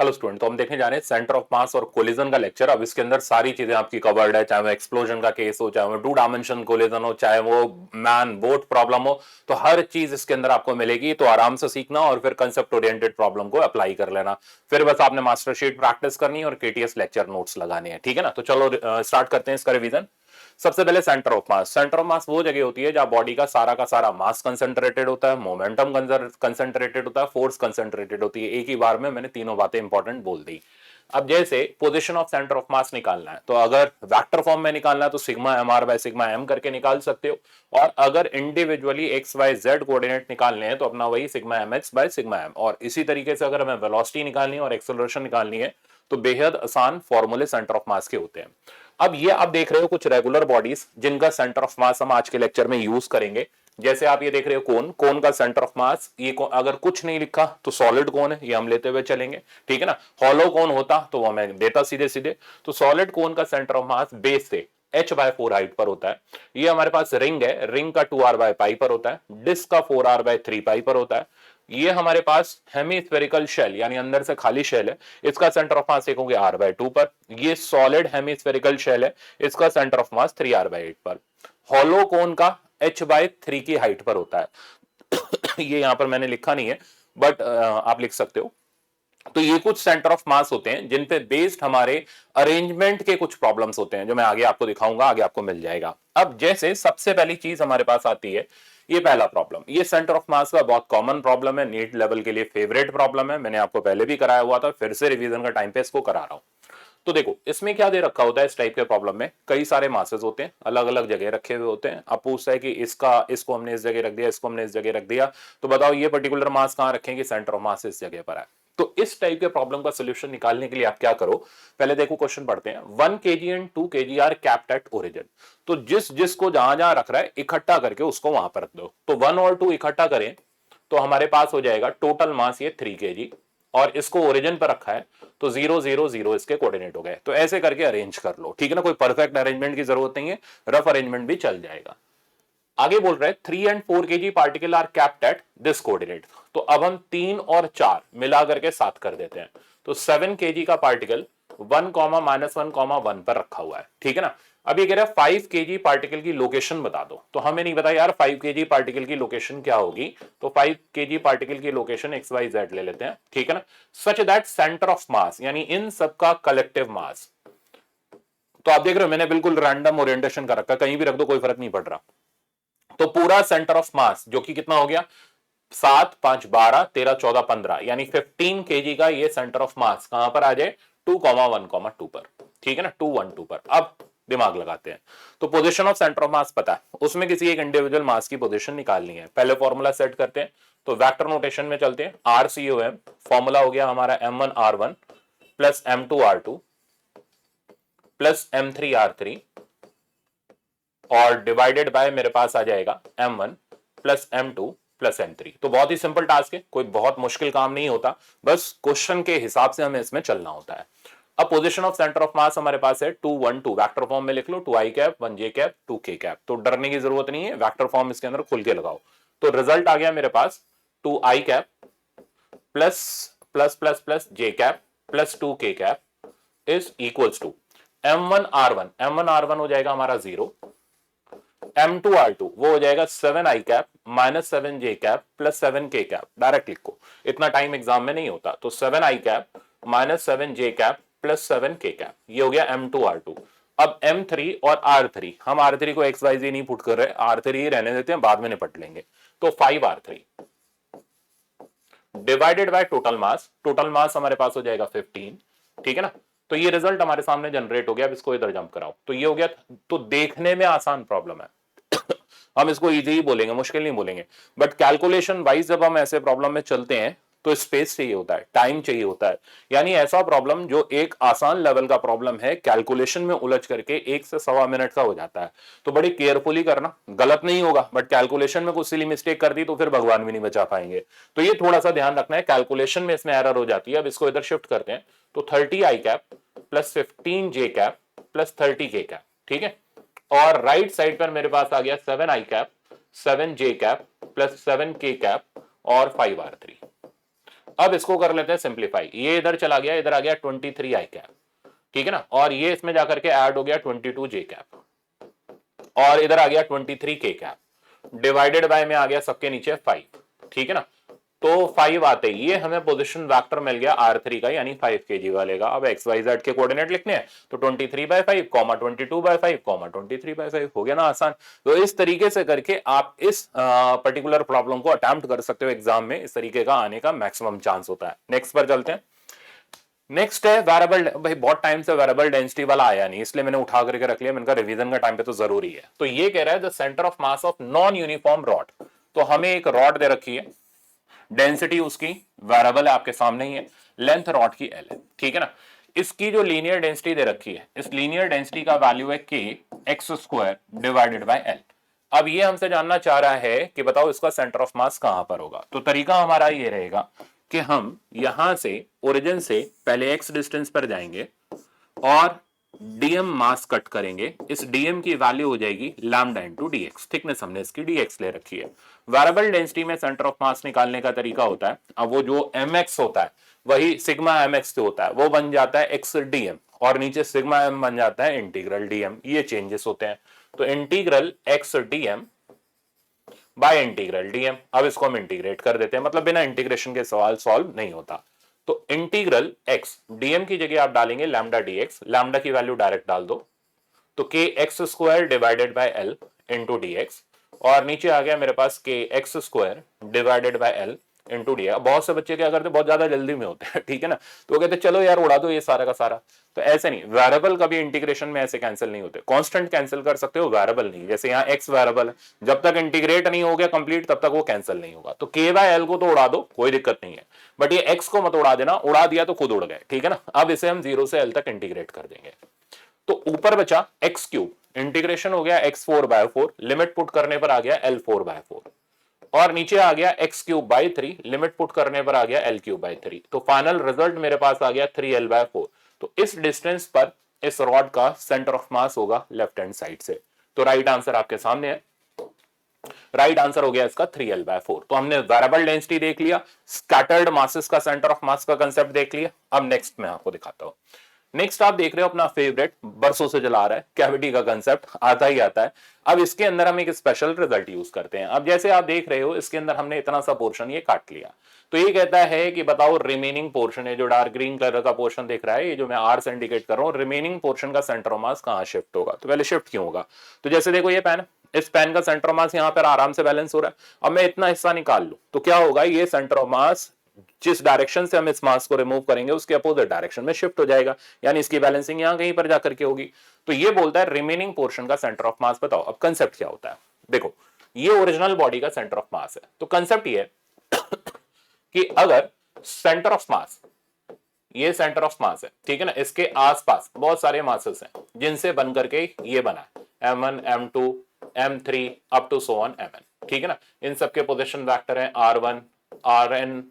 Hello student, तो हम देखने जा रहे हैं सेंटर ऑफ मास और कोलिजन का लेक्चर। अब इसके अंदर सारी चीजें आपकी कवर्ड है, चाहे वो एक्सप्लोजन का केस हो, चाहे वो टू डायमेंशन कोलिजन हो, चाहे वो मैन बोट प्रॉब्लम हो, तो हर चीज इसके अंदर आपको मिलेगी। तो आराम से सीखना और फिर कंसेप्ट ओरिएंटेड प्रॉब्लम को अप्लाई कर लेना। फिर बस आपने मास्टर शीट प्रैक्टिस करनी है और केटीएस लेक्चर नोट्स लगाने हैं, ठीक है ना। तो चलो स्टार्ट करते हैं इसका रिवीजन। सबसे पहले centre of mass. Centre of mass वो जगह होती है जहां बॉडी का सारा मास कंसंट्रेटेड होता है, मोमेंटम कंसंट्रेटेड होता है, फोर्स कंसंट्रेटेड होती है। एक ही बार में मैंने तीनों बातें इंपॉर्टेंट बोल दी। अब जैसे position of centre of mass निकालना है, तो अगर वेक्टर फॉर्म में निकालना है तो sigma m r by sigma m करके निकाल सकते हो, और अगर individually x y z coordinate निकालने हैं तो अपना वही sigma m x by sigma m. और इसी तरीके से अगर हमें वेलोसिटी निकालनी है और एक्सेलरेशन निकालनी है तो बेहद आसान फॉर्मूले सेंटर ऑफ मास के होते हैं। अब ये आप देख रहे हो कुछ रेगुलर बॉडीज जिनका सेंटर ऑफ मास हम आज के लेक्चर में यूज करेंगे। जैसे आप ये देख रहे हो कोन, कोन का सेंटर ऑफ मास, ये अगर कुछ नहीं लिखा तो सॉलिड कोन है, ये हम लेते हुए चलेंगे, ठीक है ना। हॉलो कोन होता तो वो मैं देता सीधे सीधे। तो सॉलिड कोन का सेंटर ऑफ मास बेस से h/4 हाइट पर होता है। ये हमारे पास रिंग है, रिंग का 2r/पाई पर होता है। डिस्क का 4r/3 पाई पर होता है। ये हमारे पास हेमीस्फेरिकल शेल यानी अंदर से खाली शेल है, इसका सेंटर ऑफ मास देखोगे r/2 पर। ये सॉलिड हेमीस्फेरिकल शेल है, इसका सेंटर ऑफ मास 3r/8 पर। हॉलो कोन का h/3 की हाइट पर होता है। ये यहां पर मैंने लिखा नहीं है, बट आप लिख सकते हो। तो ये कुछ सेंटर ऑफ मास होते हैं जिन पे बेस्ड हमारे अरेंजमेंट के कुछ प्रॉब्लम्स होते हैं, जो मैं आगे आपको दिखाऊंगा, आगे आपको मिल जाएगा। अब जैसे सबसे पहली चीज हमारे पास आती है, ये पहला प्रॉब्लम, ये सेंटर ऑफ मास का बहुत कॉमन प्रॉब्लम है, नीट लेवल के लिए फेवरेट प्रॉब्लम है। मैंने आपको पहले भी कराया हुआ था, फिर से रिवीजन का टाइम पे इसको करा रहा हूं। तो देखो इसमें क्या दे रखा होता है, इस टाइप के प्रॉब्लम में कई सारे मासेस होते हैं, अलग अलग जगह रखे हुए होते हैं। अब पूछता है कि इसको हमने इस जगह रख दिया, इसको हमने इस जगह रख दिया, तो बताओ ये पर्टिकुलर मास कहां रखेंगे, सेंटर ऑफ मास इस जगह पर है। तो इस टाइप के प्रॉब्लम का सोल्यूशन निकालने के लिए आप क्या करो, पहले देखो क्वेश्चन पढ़ते हैं। 1 kg and 2 kg are kept at origin. तो जिसको जहां जहां रख रहा है इकट्ठा करके उसको वहां पर रख दो। तो 1 और 2 इकट्ठा करें तो हमारे पास हो जाएगा टोटल मास ये 3 kg, और इसको ओरिजिन पर रखा है तो 0 0 0 इसके कोऑर्डिनेट हो गए। तो ऐसे करके अरेंज कर लो, ठीक है ना। कोई परफेक्ट अरेंजमेंट की जरूरत नहीं है, रफ अरेंजमेंट भी चल जाएगा। आगे बोल रहे हैं 3 and 4 kg particle are kept at this coordinate. तो अब हम 3 और 4 मिला करके 7 कर देते हैं। तो 7 kg का पार्टिकल 1, -1, 1 पर रखा हुआ है, ठीक है ना। अब ये कह रहा है 5 kg पार्टिकल की लोकेशन बता दो। तो हमें नहीं पता यार 5 kg पार्टिकल की लोकेशन क्या होगी, तो 5 kg पार्टिकल की लोकेशन XYZ ले लेते हैं, ठीक है ना। Such that centre of mass यानी इन सबका कलेक्टिव मास। तो आप देख रहे हो मैंने बिल्कुल रैंडम ओरिएंटेशन कर रखा, कहीं भी रख दो कोई फर्क नहीं पड़ रहा। तो पूरा सेंटर ऑफ मास जो कि कितना हो गया, 7, 5, 12, 13, 14, 15 यानी 15 kg का ये सेंटर ऑफ मास कहां पर आ जाए, 2,1,2 पर, ठीक है ना, 2, 1, 2 पर। अब दिमाग लगाते हैं। तो position of centre of mass पता है, उसमें किसी एक इंडिविजुअल मास की पोजीशन निकालनी है। पहले फॉर्मूला सेट करते हैं, तो वेक्टर नोटेशन में चलते हैं। RCOM फॉर्मूला हो गया हमारा M1R1 plus M2R2 plus M3R3 और डिवाइडेड बाय मेरे पास आ जाएगा M1 plus M2 plus M3। तो बहुत ही सिंपल टास्क है, कोई बहुत मुश्किल काम नहीं होता, बस क्वेश्चन के हिसाब से हमें इसमें चलना होता है। अब position of centre of mass हमारे पास है 2, 1, 2, वेक्टर फॉर्म में लिख लो, 2i cap 1j cap 2k cap. तो डरने की जरूरत नहीं है, वेक्टर फॉर्म इसके अंदर खुल के लगाओ। तो रिजल्ट आ गया मेरे पास 2i cap plus plus plus plus j cap plus 2k cap is equals to M1R1, M1R1 हो जाएगा हमारा 0, M2R2 वो हो जाएगा 7i cap minus 7j cap plus 7k cap. Direct लिखो, इतना टाइम एग्जाम में नहीं होता। तो 7i cap minus 7j cap plus 7k cap, ये हो गया M2R2। अब M3 और R3, हम R3 को XYZ नहीं पुट कर रहे, R3 रहने देते हैं, बाद में निपट लेंगे। तो 5R3 divided by total mass, total mass हमारे पास हो जाएगा 15, ठीक है ना। तो ये रिजल्ट हमारे सामने जनरेट हो गया। अब इसको इधर जंप कराओ, तो ये हो गया। तो देखने में आसान प्रॉब्लम है, हम इसको इजी ही बोलेंगे, मुश्किल नहीं बोलेंगे। बट कैलकुलेशन वाइज जब हम ऐसे प्रॉब्लम में चलते हैं तो स्पेस चाहिए होता है, टाइम चाहिए होता है। यानी ऐसा प्रॉब्लम जो एक आसान लेवल का प्रॉब्लम है, कैलकुलेशन में उलझ करके 1 से सवा मिनट का हो जाता है। तो बड़ी केयरफुली करना, गलत नहीं होगा, बट कैलकुलेशन में कुछ सिली मिस्टेक कर दी तो फिर भगवान भी नहीं बचा पाएंगे। तो ये थोड़ा सा ध्यान रखना है, कैलकुलेशन में इसमें एरर हो जाती है। अब इसको इधर शिफ्ट करते हैं, तो 30i cap plus 15j cap plus 30k cap, ठीक है। और राइट साइड पर मेरे पास आ गया 7i cap 7j cap plus 7k cap और 5r3। अब इसको कर लेते हैं सिंप्लीफाई, ये इधर चला गया, इधर आ गया 23 आई कैप, ठीक है ना, और ये इसमें जाकर के ऐड हो गया 22 जे कैप, और इधर आ गया 23 के कैप, डिवाइडेड बाय में आ गया सबके नीचे 5, ठीक है ना। तो 5 आते ही ये हमें पोजीशन वेक्टर मिल गया R3 का, यानी 5 kg वाले का। अब XYZ के कोऑर्डिनेट लिखने हैं तो 23/5, 22/5, 23/5 हो गया ना आसान। तो इस तरीके से करके आप इस पर्टिकुलर प्रॉब्लम को अटेम्प्ट कर सकते हो एग्जाम में, इस तरीके का आने का मैक्सिमम चांस होता है। नेक्स्ट पर चलते हैं। नेक्स्ट है वेरिएबल, भाई बहुत टाइम से वेरिएबल डेंसिटी वाला आया नहीं, इसलिए मैंने उठा करके रख लिया, मैंने कहा रिवीजन का टाइम पे तो जरूरी है। तो ये कह रहा है the centre of mass of non uniform rod. तो हमें एक रॉड दे रखी है, डेंसिटी उसकी वेरिएबल है, आपके सामने ही है, लेंथ रॉड की L है, ठीक है ना। इसकी जो लीनियर डेंसिटी दे रखी है, इस लीनियर डेंसिटी का वैल्यू है K x² divided by L। अब ये हमसे जानना चाह रहा है कि बताओ इसका सेंटर ऑफ मास कहां पर होगा। तो तरीका हमारा ये रहेगा कि हम यहां से ओरिजिन से पहले x डिस्टेंस पर जाएंगे और dm मास कट करेंगे। इस dm की वैल्यू हो जाएगी लैम्डा इनटू dx, थिकनेस हमने इसकी dx ले रखी है। वेरिएबल डेंसिटी में सेंटर ऑफ मास निकालने का तरीका होता है, अब वो जो mx होता है वही सिग्मा mx से होता है, वो बन जाता है x dm, और नीचे सिग्मा m बन जाता है इंटीग्रल dm, ये चेंजेस होते हैं। तो integral x dm by integral dm, अब इसको हम इंटीग्रेट कर देते हैं, मतलब बिना इंटीग्रेशन के सवाल सॉल्व नहीं होता। तो इंटीग्रल x dm की जगह आप डालेंगे लैम्डा dx, लैम्डा की वैल्यू डायरेक्ट डाल दो, तो k x² divided by L into dx, और नीचे आ गया मेरे पास k x² divided by L into D. बहुत से बच्चे क्या करते हैं, बहुत ज्यादा जल्दी में होते हैं, ठीक है ना, तो वो कहते हैं चलो यार उड़ा दो ये सारा का सारा। तो ऐसे नहीं, वेरिएबल कभी इंटीग्रेशन में ऐसे कैंसिल नहीं होते, कांस्टेंट कैंसिल कर सकते हो, वेरिएबल नहीं। जैसे यहाँ x वेरिएबल है, जब तक इंटीग्रेट नहीं हो गया कंप्लीट तब तक वो कैंसिल नहीं होगा। तो k बाय L को तो उड़ा दो, कोई दिक्कत नहीं है, बट ये x को मत उड़ा देना, उड़ा दिया तो खुद उड़ गए, ठीक है ना। अब इसे हम 0 से L तक इंटीग्रेट कर देंगे। तो ऊपर बचा x3, इंटीग्रेशन हो गया x4/4, लिमिट पुट करने पर आ गया L4/4, और नीचे आ गया x3/3, लिमिट पुट करने पर आ गया L3/3। तो फाइनल रिजल्ट मेरे पास आ गया 3L/4। तो इस डिस्टेंस पर इस रॉड का सेंटर ऑफ मास होगा लेफ्ट हैंड साइड से। तो राइट आंसर आपके सामने है, राइट आंसर हो गया इसका 3L/4। तो हमने वेरिएबल डेंसिटी देख लिया, स्कैटर्ड मासेस का सेंटर ऑफ मास का कंसेप्ट देख लिया। अब नेक्स्ट मैं आपको दिखाता हूं। नेक्स्ट आप देख रहे हो अपना फेवरेट, बरसों से चला रहा है, कैविटी का कंसेप्ट आता ही आता है। अब इसके अंदर हम एक स्पेशल रिजल्ट यूज करते हैं। अब जैसे आप देख रहे हो इसके अंदर हमने इतना सा पोर्शन ये काट लिया, तो ये कहता है कि बताओ रिमेनिंग पोर्शन है, जो डार्क ग्रीन कलर का पोर्शन दिख रहा है, ये जो मैं आर से इंडिकेट कर रहा हूँ, रिमेनिंग पोर्शन का सेंटर ऑफ मास कहां शिफ्ट होगा। तो पहले शिफ्ट क्यों होगा, तो जैसे देखो ये पेन, इस पेन का सेंटर ऑफ मास यहाँ पर आराम से बैलेंस हो रहा है। अब मैं इतना हिस्सा निकाल लूं तो क्या होगा, ये सेंटर ऑफ मास जिस डायरेक्शन से हम इस मास को रिमूव करेंगे उसके अपोजिट डायरेक्शन में शिफ्ट हो जाएगा, यानी इसकी बैलेंसिंग यहां कहीं पर जाकर के होगी। तो ये बोलता है रिमेनिंग पोर्शन का सेंटर ऑफ मास बताओ। अब कंसेप्ट क्या होता है, देखो ये ओरिजिनल बॉडी का सेंटर ऑफ मास है। तो कंसेप्ट ये है कि अगर सेंटर ऑफ मास, ये सेंटर ऑफ मास है, ठीक है ना, इसके आसपास बहुत सारे मासेस हैं जिनसे बन करके ये बना है M1 M2 M3 up to so on Mn, ठीक है ना। इन सबके पोजीशन वेक्टर हैं R1 Rn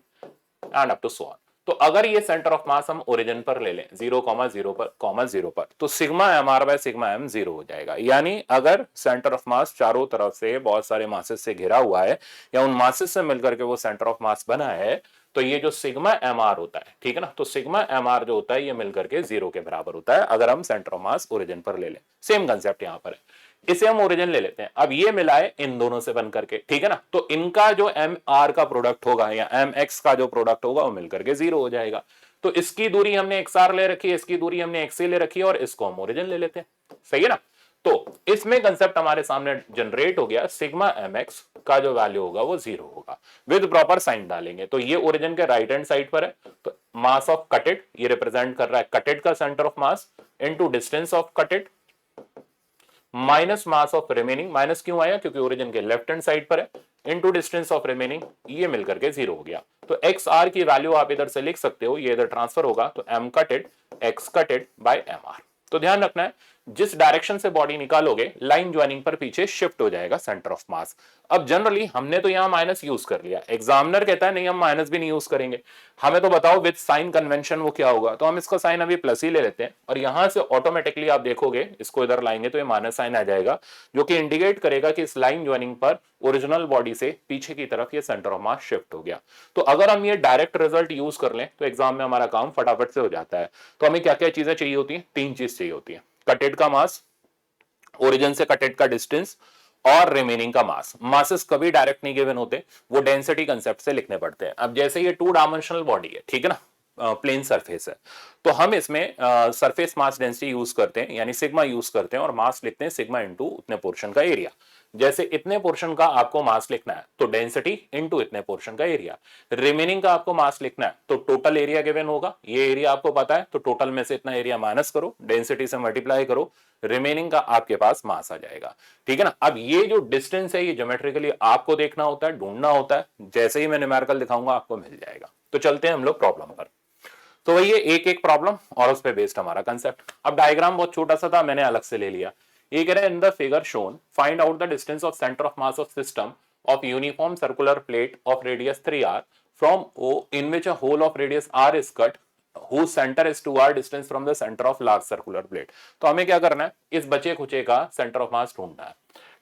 and up to so on. तो अगर ये सेंटर ऑफ मास हम ओरिजिन पर ले लें 0,0 पर, तो sigma mr by sigma m 0 हो जाएगा। यानी अगर सेंटर ऑफ मास चारों तरफ से बहुत सारे मासेस से घिरा हुआ है, या उन मासेस से मिलकर के वो सेंटर ऑफ मास बना है, तो ये जो सिग्मा mr होता है, ठीक है ना, तो सिग्मा mr जो होता है ये मिलकर के 0 के बराबर होता है अगर हम सेंटर ऑफ मास ओरिजिन पर ले लें। सेम कंसेप्ट यहां पर है, इसे हम ओरिजिन ले लेते हैं। अब ये मिला है इन दोनों से बन करके, ठीक है ना, तो इनका जो एम आर का प्रोडक्ट होगा या एम एक्स का जो प्रोडक्ट होगा वो मिलकर के 0 हो जाएगा। तो इसकी दूरी हमने एक्स आर ले रखी है, इसकी दूरी हमने एक्स ले रखी है, और इसको हम ओरिजिन ले लेते हैं, सही है ना। तो इसमें कंसेप्ट हमारे सामने जनरेट हो गया, सिग्मा एम एक्स का जो वैल्यू होगा वो 0 होगा। विद प्रॉपर साइन डालेंगे तो ये ओरिजिन के राइट हैंड साइड पर है, तो मास ऑफ कटेड ये रिप्रेजेंट कर रहा है कटेड का centre of mass into distance of कटेड minus mass of remaining, minus क्यों आया क्योंकि ओरिजिन के लेफ्ट हैंड साइड पर है, इनटू डिस्टेंस ऑफ रिमेनिंग, ये मिलकर के 0 हो गया। तो एक्स आर की वैल्यू आप इधर से लिख सकते हो, ये इधर ट्रांसफर होगा तो M कटेड x कटेड bye M R. तो ध्यान रखना है जिस डायरेक्शन से बॉडी निकालोगे लाइन ज्वाइनिंग पर पीछे शिफ्ट हो जाएगा सेंटर ऑफ मास। अब जनरली हमने तो यहां माइनस यूज कर लिया, एग्जामिनर कहता है नहीं हम माइनस भी नहीं यूज करेंगे, हमें तो बताओ विद साइन कन्वेंशन वो क्या होगा, तो हम इसका साइन अभी प्लस ही ले लेते हैं और यहां से ऑटोमेटिकली आप देखोगे इसको इधर लाएंगे तो ये माइनस साइन आ जाएगा, जो कि इंडिकेट करेगा कि इस लाइन ज्वाइनिंग पर ओरिजिनल बॉडी से पीछे की तरफ ये सेंटर ऑफ मास शिफ्ट हो गया। तो अगर हम ये डायरेक्ट रिजल्ट यूज कर लें तो एग्जाम में हमारा काम फटाफट से हो जाता है। तो हमें क्या क्या चीजें चाहिए होती है, तीन चीज चाहिए होती है, कटेड का मास, ओरिजिन से कटेड का डिस्टेंस और रिमेनिंग का मास। मासेस कभी डायरेक्ट नहीं गिवन होते, वो डेंसिटी कंसेप्ट से लिखने पड़ते हैं। अब जैसे ये टू डायमेंशनल बॉडी है, ठीक है ना, प्लेन सरफेस है, तो हम इसमें सरफेस मास डेंसिटी यूज करते हैं, यानी सिग्मा यूज करते हैं और मास लिखते हैं सिग्मा इनटू उतने पोर्शन का एरिया। जैसे इतने पोर्शन का आपको मास लिखना है तो डेंसिटी इनटू इतने पोर्शन का एरिया, रिमेनिंग का आपको मास लिखना है तो टोटल एरिया गिवन होगा, ये एरिया आपको पता है तो टोटल में से इतना एरिया माइनस करो, डेंसिटी से मल्टीप्लाई करो, रिमेनिंग का आपके पास मास आ जाएगा। ठीक है ना। अब ये जो डिस्टेंस है ये ज्योमेट्रिकली आपको देखना होता है, ढूंढना होता है, जैसे ही मैं न्यूमेरिकल दिखाऊंगा आपको मिल जाएगा। तो चलते हैं हम लोग प्रॉब्लम पर। तो वही एक एक प्रॉब्लम और उस पे बेस्ड हमारा कंसेप्ट। अब डायग्राम बहुत छोटा सा था, मैंने अलग से ले लिया। ये कह रहे हैं in the figure shown find out the distance of centre of mass of system of uniform circular plate of radius 3r from O in which a hole of radius r is cut whose center is 2r distance from the center of large circular plate। तो हमें क्या करना है, इस बचे खुचे का centre of mass ढूंढना है।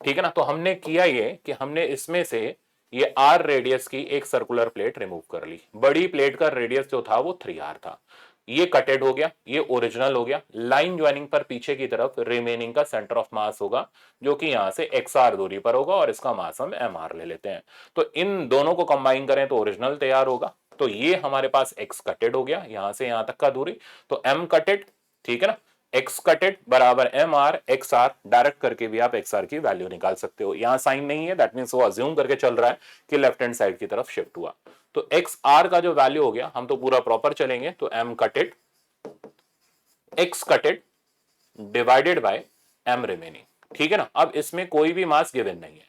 ठीक है ना। तो हमने किया ये कि हमने इसमें से ये r रेडियस की एक सर्कुलर प्लेट रिमूव कर ली। बड़ी प्लेट का रेडियस जो था वो 3r था, ये कटेड हो गया, ये ओरिजिनल हो गया। लाइन ज्वाइनिंग पर पीछे की तरफ रिमेनिंग का सेंटर ऑफ मास होगा जो कि यहां से XR दूरी पर होगा और इसका मास हम MR ले लेते हैं। तो इन दोनों को कंबाइन करें तो ओरिजिनल तैयार होगा। तो ये हमारे पास X कटेड हो गया, यहां से यहां तक का दूरी, तो M कटेड, ठीक है ना, X कटेड बराबर MR XR, डायरेक्ट करके भी आप XR की वैल्यू निकाल सकते हो। यहां साइन नहीं है, दैट मींस वो अज्यूम करके चल रहा है कि लेफ्ट हैंड साइड की तरफ शिफ्ट हुआ। तो XR का जो वैल्यू हो गया, हम तो पूरा प्रॉपर चलेंगे, तो M कटेड X कटेड divided by M remaining. ठीक है ना। अब इसमें कोई भी मास गिवन नहीं है,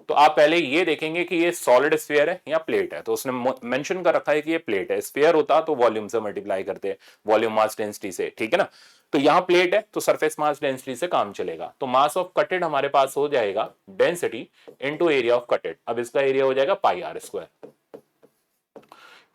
तो आप पहले ये देखेंगे कि ये सॉलिड स्फीयर है या प्लेट है। तो उसने मेंशन कर रखा है कि ये प्लेट है, स्फीयर होता तो वॉल्यूम से मल्टीप्लाई करते, वॉल्यूम मास डेंसिटी से। ठीक है ना। तो यहां प्लेट है तो सरफेस मास डेंसिटी से काम चलेगा। तो मास ऑफ कटेड हमारे पास हो जाएगा डेंसिटी इनटू एरिया ऑफ कटेड। अब इसका एरिया हो जाएगा पाई आर स्क्वायर।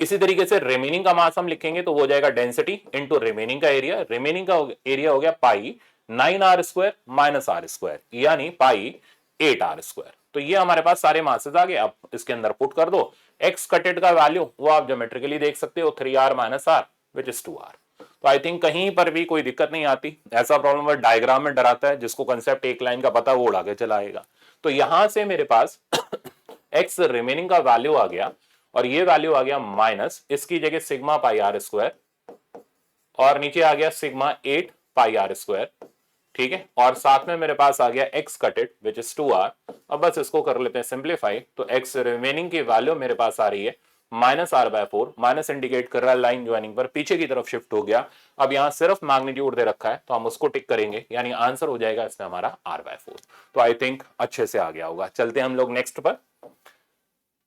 इसी तरीके से रिमेनिंग का मास हम लिखेंगे तो वो हो जाएगा डेंसिटी इनटू रिमेनिंग का एरिया। रिमेनिंग का एरिया हो गया pi 9r square minus r square, यानी पाई 8r स्क्वायर। तो ये हमारे पास सारे मासेस आ गए। अब इसके अंदर पुट कर दो। एक्स कटेड का वैल्यू वो आप ज्योमेट्रिकली देख सकते हो, 3r minus are which is 2r। तो आई थिंक कहीं पर भी कोई दिक्कत नहीं आती। ऐसा प्रॉब्लम डायग्राम में डराता है, जिसको कंसेप्ट एक लाइन का पता वो उड़ा के चलाएगा। तो यहां से मेरे पास एक्स रिमेनिंग का वैल्यू आ गया और ये वैल्यू आ गया माइनस, इसकी जगह सिग्मा पाई आर स्क्वायर और नीचे आ गया सिग्मा 8 पाई आर स्क्वायर। ठीक है। और साथ में मेरे पास आ गया एक्स कटेड विच इज 2r। अब बस इसको कर लेते हैं सिंप्लीफाई। तो एक्स रिमेनिंग की वैल्यू मेरे पास आ रही है minus r by 4। Minus indicate कर रहा है लाइन ज्वाइनिंग पर पीछे की तरफ शिफ्ट हो गया। अब यहां सिर्फ मैग्नीट्यूड दे रखा है तो हम उसको टिक करेंगे, यानी आंसर हो जाएगा इसमें हमारा r बाय 4। तो आई थिंक अच्छे से आ गया होगा। चलते हैं हम लोग नेक्स्ट पर।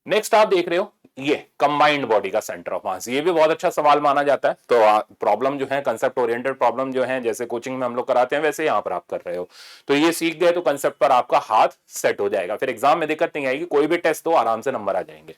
नेक्स्ट आप देख रहे हो ये कंबाइंड बॉडी का सेंटर ऑफ मास। ये भी बहुत अच्छा सवाल माना जाता है। तो प्रॉब्लम जो है कंसेप्ट ओरिएंटेड प्रॉब्लम जो है, जैसे कोचिंग में हम लोग कराते हैं वैसे यहां पर आप कर रहे हो। तो ये सीख गए तो कंसेप्ट पर आपका हाथ सेट हो जाएगा, फिर एग्जाम में दिक्कत नहीं आएगी। कोई भी टेस्ट हो आराम से नंबर आ जाएंगे।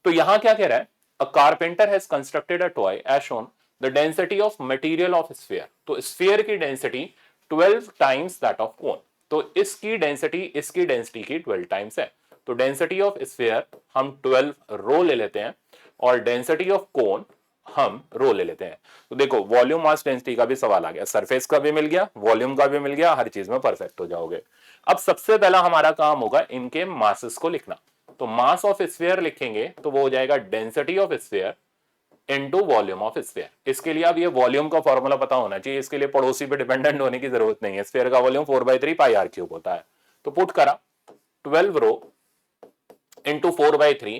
तो यहां क्या कह रहा है, a carpenter has constructed a toy as shown the density of material of sphere. तो स्फीयर की density 12 times that of cone. तो इसकी डेंसिटी की 12 टाइम्स है। तो डेंसिटी ऑफ स्फीयर हम 12 रो ले लेते हैं और डेंसिटी ऑफ कोन हम रो ले लेते हैं। तो देखो वॉल्यूम मास डेंसिटी का भी सवाल आ गया, सरफेस का भी मिल गया, वॉल्यूम का भी मिल गया, हर चीज में परफेक्ट हो जाओगे। अब सबसे पहला हमारा काम होगा इनके मासेस को लिखना। तो मास ऑफ स्फीयर लिखेंगे तो वो हो जाएगा density of sphere into volume of sphere. इसके लिए अब ये वॉल्यूम का फॉर्मूला पता होना चाहिए, इसके लिए पड़ोसी पे डिपेंडेंट होने की जरूरत नहीं है। स्फीयर का वॉल्यूम 4/3 पाई आर क्यूब होता है। तो पुट करा 12 रो इंटू 4/3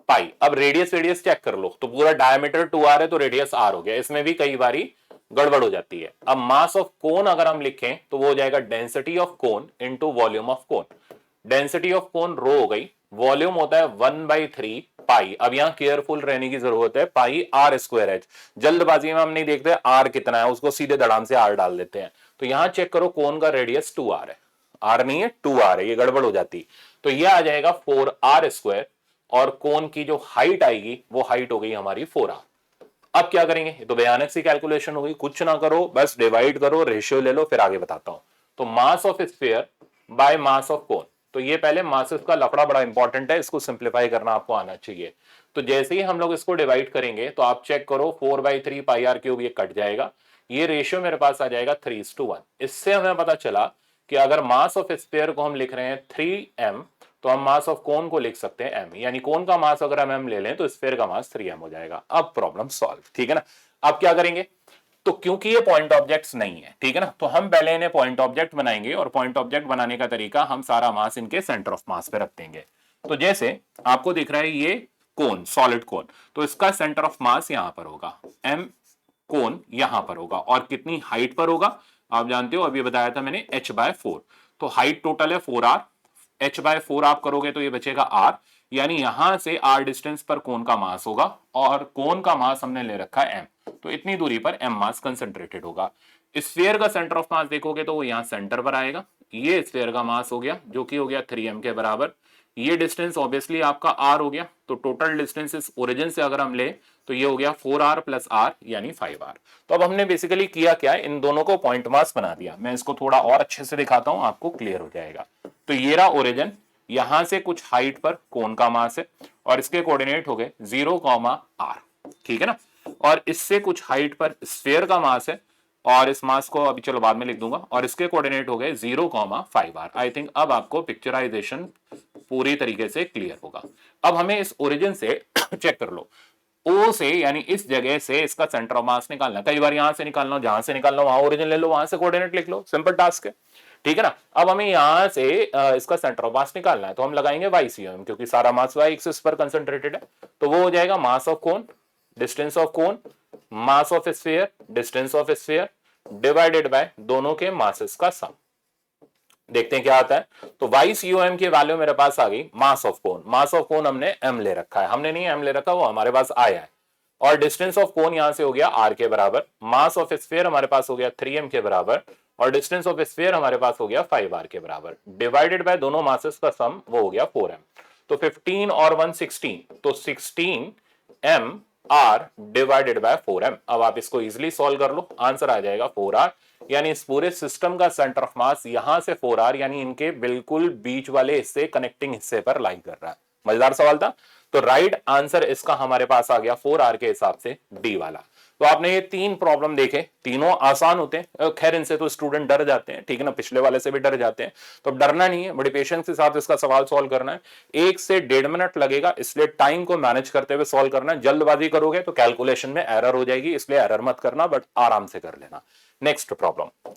पाई। अब रेडियस चेक कर लो, तो पूरा डायमीटर 2r है तो रेडियस r हो गया। इसमें भी कई बारी गड़बड़ हो जाती है। अब मास ऑफ कोन अगर हम लिखें तो वो हो जाएगा density of cone into volume of cone. Density of cone rho हो गई, वॉल्यूम होता है 1/3 पाई। अब यहां केयरफुल रहने की जरूरत है, पाई आर स्क्वायर एच। जल्दबाजी में हम नहीं देखते आर कितना है, उसको सीधे धड़ाम से आर डाल देते हैं। तो यहां चेक करो कोन का रेडियस 2r है, r नहीं है 2r है, ये गड़बड़ हो जाती। तो ये आ जाएगा 4r², और कोन की जो हाइट आएगी वो हाइट हो गई हमारी 4r। अब क्या करेंगे, ये तो भयानक सी कैलकुलेशन होगी, कुछ ना करो बस डिवाइड करो, रेशियो ले लो, फिर आगे बताता हूं। तो mass of sphere by mass of cone, तो ये पहले मासेस का लफड़ा बड़ा इंपॉर्टेंट है, इसको सिंप्लीफाई करना आपको आना चाहिए। तो जैसे ही हम लोग इसको डिवाइड करेंगे तो आप चेक करो 4/3 πr³ ये कट जाएगा, ये रेशियो मेरे पास आ जाएगा 3:1। इससे हमें पता चला कि अगर मास ऑफ स्फीयर को हम लिख रहे हैं 3m, तो हम मास ऑफ कोन को लिख सकते हैं m, यानी कोन का मास अगर हम m ले लें तो स्फीयर का मास 3m हो जाएगा। अब प्रॉब्लम सॉल्व, ठीक है ना। अब क्या करेंगे, तो क्योंकि ये पॉइंट ऑब्जेक्ट्स नहीं है, ठीक है ना, तो हम पहले इन्हें पॉइंट ऑब्जेक्ट बनाएंगे, और पॉइंट ऑब्जेक्ट बनाने का तरीका हम सारा मास इनके सेंटर ऑफ मास पे रख देंगे। तो जैसे आपको दिख रहा है ये कोन, सॉलिड कोन, तो इसका सेंटर ऑफ मास यहां पर होगा, m कोन यहां पर होगा, और कितनी हाइट पर होगा आप जानते हो, अभी बताया था मैंने, h/4। तो हाइट टोटल है 4r, h/4 आप करोगे तो ये बचेगा r, यानी यहां से r डिस्टेंस पर कोन का मास होगा, और कोन का मास हमने ले रखा है m, तो इतनी दूरी पर m मास कंसंट्रेटेड होगा। स्फीयर का सेंटर ऑफ मास देखोगे तो वो यहां सेंटर पर आएगा, ये स्फीयर का मास हो गया जो कि हो गया 3m के बराबर। ये डिस्टेंस ऑब्वियसली आपका r हो गया, तो टोटल डिस्टेंस इस ओरिजिन से अगर हम ले तो ये हो गया 4r + r यानी 5r। तो अब हमने बेसिकली किया क्या, इन दोनों को पॉइंट मास बना दिया। मैं इसको थोड़ा और अच्छे से दिखाता हूं, आपको क्लियर हो जाएगा। तो ये रहा ओरिजिन, यहां से कुछ हाइट पर कोन का मास है, और इसके कोऑर्डिनेट हो गए 0, r, ठीक है ना। और इससे कुछ हाइट पर स्फीयर का मास है, और इस मास को अभी चलो बाद में लिख दूंगा, और इसके कोऑर्डिनेट हो गए 0, 5r। आई थिंक अब आपको पिक्चराइजेशन पूरी तरीके से क्लियर होगा। अब हमें इस ओरिजिन से चेक कर लो, ओ से यानी इस जगह से इसका सेंटर ऑफ मास निकालना। कई बार यहां से निकालना हो, जहां से निकालना हो वहां ओरिजिन ले लो, वहां से कोऑर्डिनेट लिख लो, सिंपल टास्क है, ठीक है ना। अब हमें यहां से इसका सेंटर ऑफ मास निकालना है, तो हम लगाएंगे YCM, क्योंकि सारा मास y एक्सिस पर कंसंट्रेटेड है। तो वो हो जाएगा mass of cone, distance of cone, mass of sphere, distance of sphere, divided by दोनों के मासेस का सम। देखते हैं क्या आता है। तो YCOM की वैल्यू मेरे पास आ गई, mass of cone, mass of cone हमने m ले रखा है, हमने नहीं m ले रखा, वो हमारे पास आया है, और डिस्टेंस ऑफ कोन यहां से हो गया r के बराबर, मास ऑफ स्फीयर हमारे पास हो गया 3m के बराबर, और डिस्टेंस ऑफ स्फीयर हमारे पास हो गया 5r के बराबर, डिवाइडेड बाय दोनों मासेस का सम, वो हो गया 4m। तो 15 और 1 16, तो 16m r divided by 4m। अब आप इसको इजिली सॉल्व कर लो, आंसर आ जाएगा 4r, यानी इस पूरे सिस्टम का सेंटर ऑफ मास यहां से 4r, यानी इनके बिल्कुल बीच वाले हिस्से, कनेक्टिंग हिस्से पर लाई कर रहा है। मजेदार सवाल था। तो राइट आंसर इसका हमारे पास आ गया 4r के हिसाब से डी वाला। तो आपने ये 3 प्रॉब्लम देखे, तीनों आसान होते हैं, खैर इनसे तो स्टूडेंट डर जाते हैं, ठीक है ना, पिछले वाले से भी डर जाते हैं, तो डरना नहीं है, बड़े पेशेंस के साथ इसका सवाल सॉल्व करना है। 1 से 1.5 मिनट लगेगा, इसलिए टाइम को मैनेज करते हुए सॉल्व करना है। जल्दबाजी करोगे तो कैलकुलेशन में एरर हो जाएगी, इसलिए एरर मत करना, बट आराम से कर लेना। नेक्स्ट प्रॉब्लम,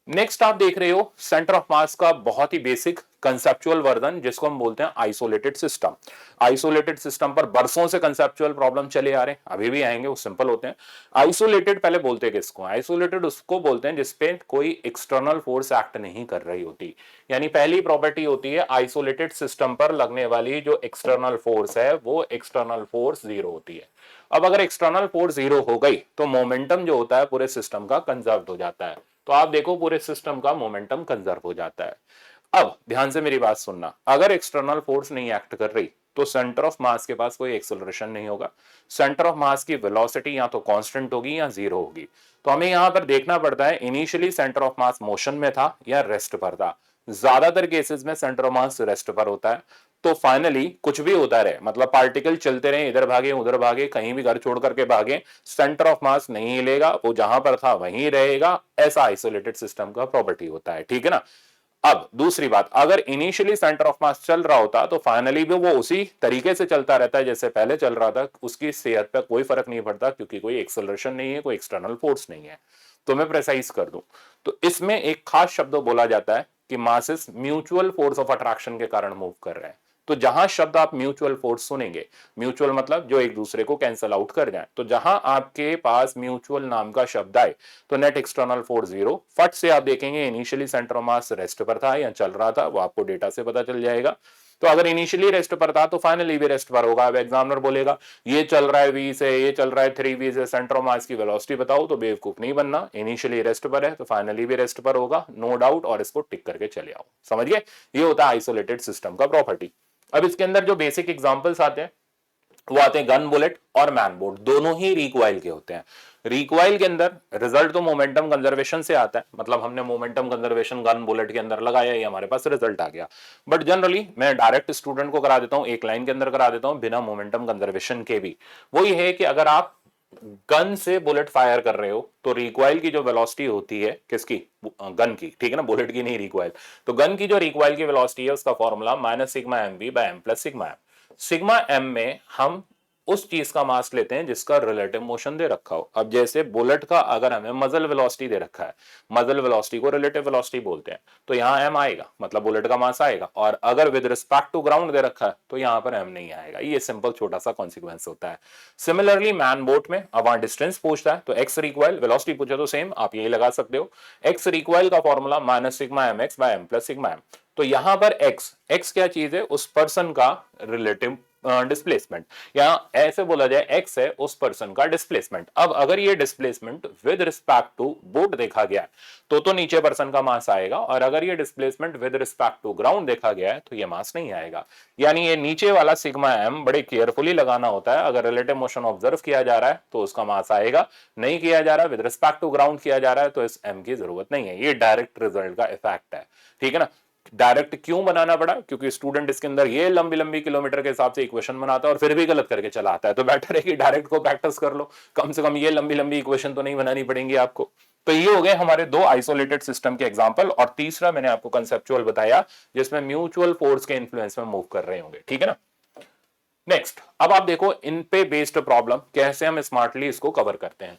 नेक्स्ट आप देख रहे हो सेंटर ऑफ मास का बहुत ही बेसिक कंसेप्चुअल वर्जन, जिसको हम बोलते हैं आइसोलेटेड सिस्टम। आइसोलेटेड सिस्टम पर बरसों से कंसेप्चुअल प्रॉब्लम चले आ रहे हैं, अभी भी आएंगे, वो सिंपल होते हैं। आइसोलेटेड पहले बोलते हैं किसको, आइसोलेटेड उसको बोलते हैं जिसपे कोई एक्सटर्नल फोर्स एक्ट नहीं कर रही होती, यानी पहली प्रॉपर्टी होती है आइसोलेटेड सिस्टम पर लगने वाली जो एक्सटर्नल फोर्स है वो एक्सटर्नल फोर्स 0 होती है। अब अगर एक्सटर्नल फोर्स 0 हो गई तो मोमेंटम जो होता है पूरे सिस्टम का कंजर्व हो जाता है। तो आप देखो पूरे सिस्टम का मोमेंटम कंजर्व हो जाता है। अब ध्यान से मेरी बात सुनना, अगर एक्सटर्नल फोर्स नहीं एक्ट कर रही तो सेंटर ऑफ मास के पास कोई एक्सेलरेशन नहीं होगा, सेंटर ऑफ मास की वेलोसिटी या तो कांस्टेंट होगी या 0 होगी। तो हमें यहां पर देखना पड़ता है initially centre of mass motion में था या रेस्ट पर था। ज्यादातर केसेस में सेंटर ऑफ मास रेस्ट पर होता है। तो फाइनली कुछ भी होता रहे, मतलब पार्टिकल चलते रहे, इधर भागे उधर भागे, कहीं भी घर छोड़ करके भागे, सेंटर ऑफ मास नहीं हिलेगा, वो जहां पर था वहीं रहेगा। ऐसा आइसोलेटेड सिस्टम का प्रॉपर्टी होता है, ठीक है ना। अब दूसरी बात, अगर इनिशियली सेंटर ऑफ मास चल रहा होता तो फाइनली भी वो उसी तरीके से चलता रहता है जैसे पहले चल रहा था, उसकी सेहत पर कोई फर्क नहीं पड़ता, क्योंकि कोई एक्सेलरेशन नहीं है, कोई एक्सटर्नल फोर्स नहीं है। तो मैं प्रेसाइज कर दूं तो इसमें एक खास शब्द बोला जाता है कि masses mutual force of attraction के कारण मूव कर रहे हैं। तो जहां शब्द आप म्यूचुअल फोर्स सुनेंगे, म्यूचुअल मतलब जो एक दूसरे को कैंसल आउट कर जाए, तो जहां आपके पास म्यूचुअल नाम का शब्द आए तो नेट एक्सटर्नल फोर्स 0, फट से आप देखेंगे initially centre of mass rest पर था या चल रहा था, वो आपको डेटा से पता चल जाएगा। तो अगर इनिशियली रेस्ट पर था तो फाइनली भी रेस्ट पर होगा। अब एग्जामिनर बोलेगा ये चल रहा है v से, ये चल रहा है 3v से, सेंटर ऑफ मास की वेलोसिटी बताओ, तो बेवकूफ नहीं बनना, इनिशियली रेस्ट पर है तो फाइनली भी रेस्ट पर होगा, नो डाउट, और इसको टिक करके चले आओ। समझ गए? ये होता है आइसोलेटेड सिस्टम का प्रॉपर्टी। अब इसके अंदर जो बेसिक एग्जांपल्स आते हैं वो आते हैं गन बुलेट और मैन बोट, दोनों ही रिकॉइल के होते हैं। रिकॉइल के अंदर रिजल्ट तो मोमेंटम कंजर्वेशन से आता है, मतलब हमने मोमेंटम कंजर्वेशन गन बुलेट के अंदर लगाया, ये हमारे पास रिजल्ट आ गया। बट जनरली मैं डायरेक्ट स्टूडेंट को करा देता हूं, एक लाइन के अंदर करा देता हूं बिना मोमेंटम कंजर्वेशन के भी। वो ये है कि अगर आप गन से बुलेट फायर कर रहे हो तो रिकॉइल की जो वेलोसिटी होती है, किसकी? गन की, ठीक है ना, बुलेट की नहीं, रिकॉइल। तो गन की जो रिकॉइल की वेलोसिटी है उसका formula minus sigma m b by m plus sigma m. Sigma m में हम उस चीज का मास लेते हैं जिसका रिलेटिव मोशन दे रखा हो। अब जैसे बुलेट का अगर हमें मजल वेलोसिटी दे रखा है, मजल वेलोसिटी को रिलेटिव वेलोसिटी बोलते हैं, तो यहाँ एम आएगा, मतलब बुलेट का मास आएगा। और अगर विद रिस्पेक्ट टू ग्राउंड दे रखा है तो यहाँ पर एम नहीं आएगा। ये सिंपल छोटा सा कॉन्सिक्वेंस होता है। सिमिलरली मैन बोट में अब वहां डिस्टेंस पूछता है तो एक्स रिक्वाइल, वेलोसिटी पूछे तो सेम आप यही लगा सकते हो। एक्स रिक्वाइल का formula minus sigma m x by m plus sigma m. तो यहां पर एक्स क्या चीज है? उस पर्सन का रिलेटिव डिस्प्लेसमेंट, या ऐसे बोला जाए एक्स है उस पर्सन का डिस्प्लेसमेंट। अब अगर ये displacement with respect to boat देखा गया तो नीचे पर्सन का मास आएगा, और अगर ये displacement with respect to ground देखा गया है तो ये मास नहीं आएगा। यानी ये नीचे वाला सिग्मा एम बड़े केयरफुली लगाना होता है। अगर रिलेटिव मोशन ऑब्जर्व किया जा रहा है तो उसका मास आएगा, नहीं किया जा रहा, विद रिस्पेक्ट टू ग्राउंड किया जा रहा है तो इस एम की जरूरत नहीं है। ये डायरेक्ट रिजल्ट का इफेक्ट है, ठीक है ना। डायरेक्ट क्यों बनाना पड़ा? क्योंकि स्टूडेंट इसके अंदर ये लंबी लंबी किलोमीटर के हिसाब से इक्वेशन बनाता है और फिर भी गलत करके चला आता है। तो बेटर है कि डायरेक्ट को प्रैक्टिस कर लो, कम से कम ये लंबी लंबी इक्वेशन तो नहीं बनानी पड़ेंगी आपको। तो ये हो गए हमारे दो आइसोलेटेड सिस्टम के एग्जांपल, और तीसरा मैंने आपको कंसेप्चुअल बताया जिसमें म्यूचुअल फोर्स के इन्फ्लुएंस में मूव कर रहे होंगे, ठीक है ना। नेक्स्ट, अब आप देखो इन पे बेस्ड प्रॉब्लम कैसे हम स्मार्टली इसको कवर करते हैं।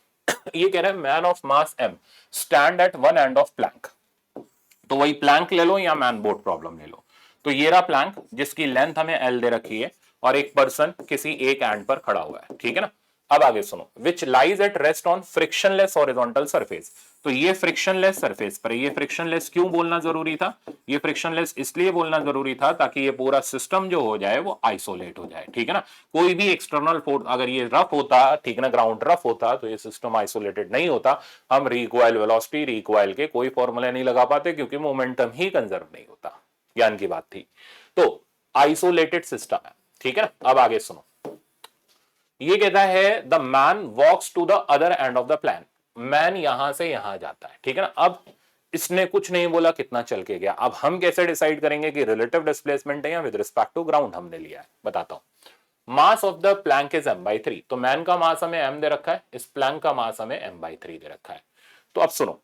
ये कह रहे हैं man of mass m stand at one end of plank. तो वही प्लैंक ले लो या मैन बोट प्रॉब्लम ले लो। तो ये रहा प्लैंक जिसकी लेंथ हमें एल दे रखी है और एक पर्सन किसी एक एंड पर खड़ा हुआ है, ठीक है ना। अब आगे सुनो, which lies at rest on frictionless horizontal surface. तो ये फ्रिक्शनलेस सरफेस पर, ये फ्रिक्शनलेस क्यों बोलना जरूरी था? ये फ्रिक्शनलेस इसलिए बोलना जरूरी था ताकि ये पूरा सिस्टम जो हो जाए वो आइसोलेट हो जाए, ठीक है ना। कोई भी एक्सटर्नल फोर्स, अगर ये रफ होता, ठीक है ना, ग्राउंड रफ होता तो ये सिस्टम आइसोलेटेड नहीं होता। हम रिकॉइल वेलोसिटी, रिकॉइल के कोई फॉर्मूला नहीं लगा पाते क्योंकि मोमेंटम ही कंजर्व नहीं होता। ज्ञान की बात थी। तो आइसोलेटेड सिस्टम है, ठीक है ना। अब आगे सुनो, ये कहता है the man walks to the other end of the plank. Man यहां से यहां जाता है, ठीक है ना। अब इसने कुछ नहीं बोला कितना चल के गया। अब हम कैसे डिसाइड करेंगे कि रिलेटिव डिस्प्लेसमेंट है या विद रिस्पेक्ट टू ग्राउंड हमने लिया है? बताता हूं। Mass of the plank is m/3। तो मैन का मास हमें m दे रखा है, इस प्लैंक का मास हमें m/3 दे रखा है। तो अब सुनो,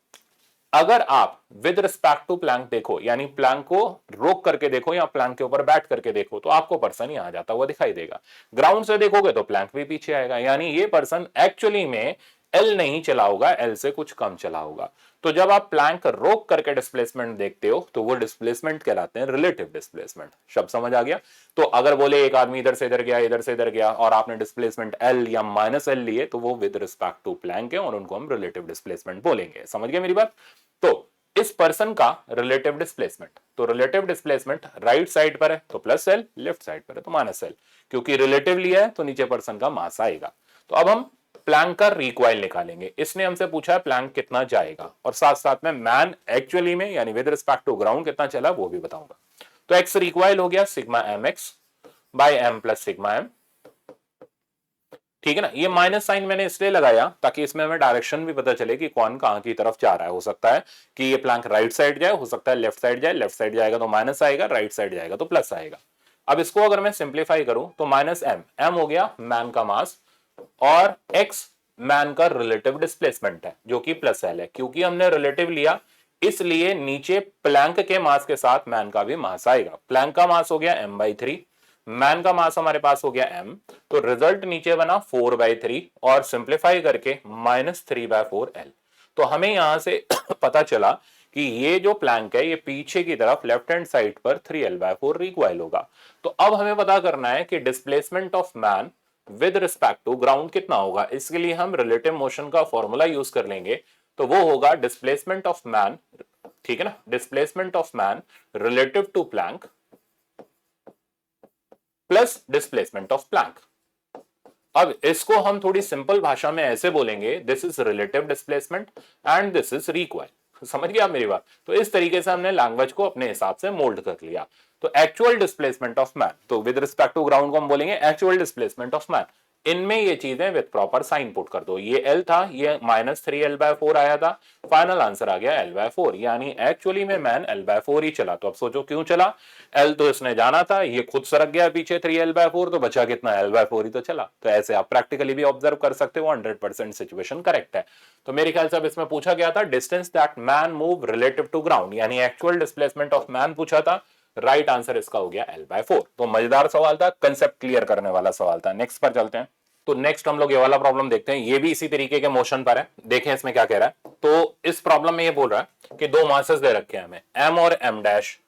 अगर आप विद रिस्पेक्ट टू प्लैंक देखो, यानी प्लैंक को रोक करके देखो या प्लैंक के ऊपर बैठ करके देखो, तो आपको पर्सन यहां जाता हुआ दिखाई देगा। ग्राउंड से देखोगे तो प्लैंक भी पीछे आएगा, यानी ये पर्सन एक्चुअली में एल नहीं चला होगा, एल से कुछ कम चला होगा। तो जब आप प्लैंक रोक करके डिस्प्लेसमेंट देखते हो तो वो डिस्प्लेसमेंट कहलाते हैं रिलेटिव डिस्प्लेसमेंट। शब्द समझ आ गया? तो अगर बोले एक आदमी इधर से इधर गया, इधर से इधर गया, और आपने डिस्प्लेसमेंट एल या माइनस एल लिए, तो वो विद रिस्पेक्ट टू प्लैंक है और उनको हम रिलेटिव डिस्प्लेसमेंट बोलेंगे। समझ गए मेरी बात? तो इस पर्सन का रिलेटिव डिस्प्लेसमेंट, तो रिलेटिव डिस्प्लेसमेंट राइट साइड पर है तो प्लस एल, लेफ्ट साइड पर है तो माइनस एल। क्योंकि रिलेटिव लिया है तो नीचे पर्सन का मास आएगा। तो अब हम प्लैंक का रिकॉइल निकालेंगे। इसने हमसे पूछा है प्लैंक कितना जाएगा, और साथ साथ में मैन एक्चुअली में यानी विद रिस्पेक्ट टू ग्राउंड कितना चला वो भी बताऊंगा। तो एक्स रिकॉइल हो गया sigma m x by m plus sigma m, ठीक है ना। ये माइनस साइन मैंने इसलिए लगाया ताकि इसमें हमें डायरेक्शन भी पता चले कि कौन कहां की तरफ जा रहा है। हो सकता है कि ये प्लैंक राइट साइड जाए, हो सकता है लेफ्ट साइड जाए। लेफ्ट साइड जाएगा तो माइनस आएगा, राइट साइड जाएगा तो प्लस आएगा। अब इसको अगर मैं सिंप्लीफाई करूं तो माइनस एम, एम हो गया मैन का मास, और एक्स मैन का रिलेटिव डिस्प्लेसमेंट है जो कि प्लस एल है। क्योंकि हमने रिलेटिव लिया इसलिए नीचे प्लैंक के मास के साथ मैन का भी मास आएगा। प्लैंक का मास हो गया m/3, मैन का मास हमारे पास हो गया m, तो रिजल्ट नीचे बना 4/3 और सिंप्लीफाई करके -3/4l। तो हमें यहां से पता चला कि ये जो प्लैंक है ये पीछे की तरफ लेफ्ट हैंड साइड पर 3l/4 रिकॉइल होगा। तो अब हमें पता करना है कि displacement of man with respect to ground कितना होगा। इसके लिए हम रिलेटिव मोशन का फॉर्मूला यूज कर लेंगे। तो वो होगा डिस्प्लेसमेंट ऑफ मैन, ठीक है ना, displacement of man relative to plank plus displacement of plank. अब इसको हम थोड़ी सिंपल भाषा में ऐसे बोलेंगे, this is relative displacement and this is recoil. समझ गया आप मेरी बात? तो इस तरीके से हमने लैंग्वेज को अपने हिसाब से मोल्ड कर लिया। तो एक्चुअल डिस्प्लेसमेंट ऑफ मैन, तो विद रिस्पेक्ट टू ग्राउंड को हम बोलेंगे एक्चुअल डिस्प्लेसमेंट ऑफ मैन। इनमें ये चीजें विद प्रॉपर साइन पुट कर दो। ये एल था, ये -3l/4 आया था, फाइनल आंसर आ गया l/4, यानी एक्चुअली में मैन l/4 ही चला। तो अब सोचो क्यों चला? एल तो इसने जाना था, ये खुद सरक गया पीछे 3l/4, तो बचा कितना? l/4 ही तो चला। तो ऐसे आप प्रैक्टिकली भी ऑब्जर्व कर सकते हो, 100% सिचुएशन करेक्ट है। तो मेरे ख्याल से अब इसमें पूछा गया था distance that man move relative to ground, यानी एक्चुअल डिस्प्लेसमेंट ऑफ मैन पूछा था। राइट आंसर इसका हो गया l/4। तो मजेदार सवाल था, कंसेप्ट क्लियर करने वाला सवाल था। नेक्स्ट पर चलते हैं। तो नेक्स्ट हम लोग ये वाला प्रॉब्लम देखते हैं, ये भी इसी तरीके के मोशन पर है। देखें इसमें क्या कह रहा है। तो इस प्रॉब्लम में ये बोल रहा है कि दो मासेस दे रखे हैं हमें, m और m डैश,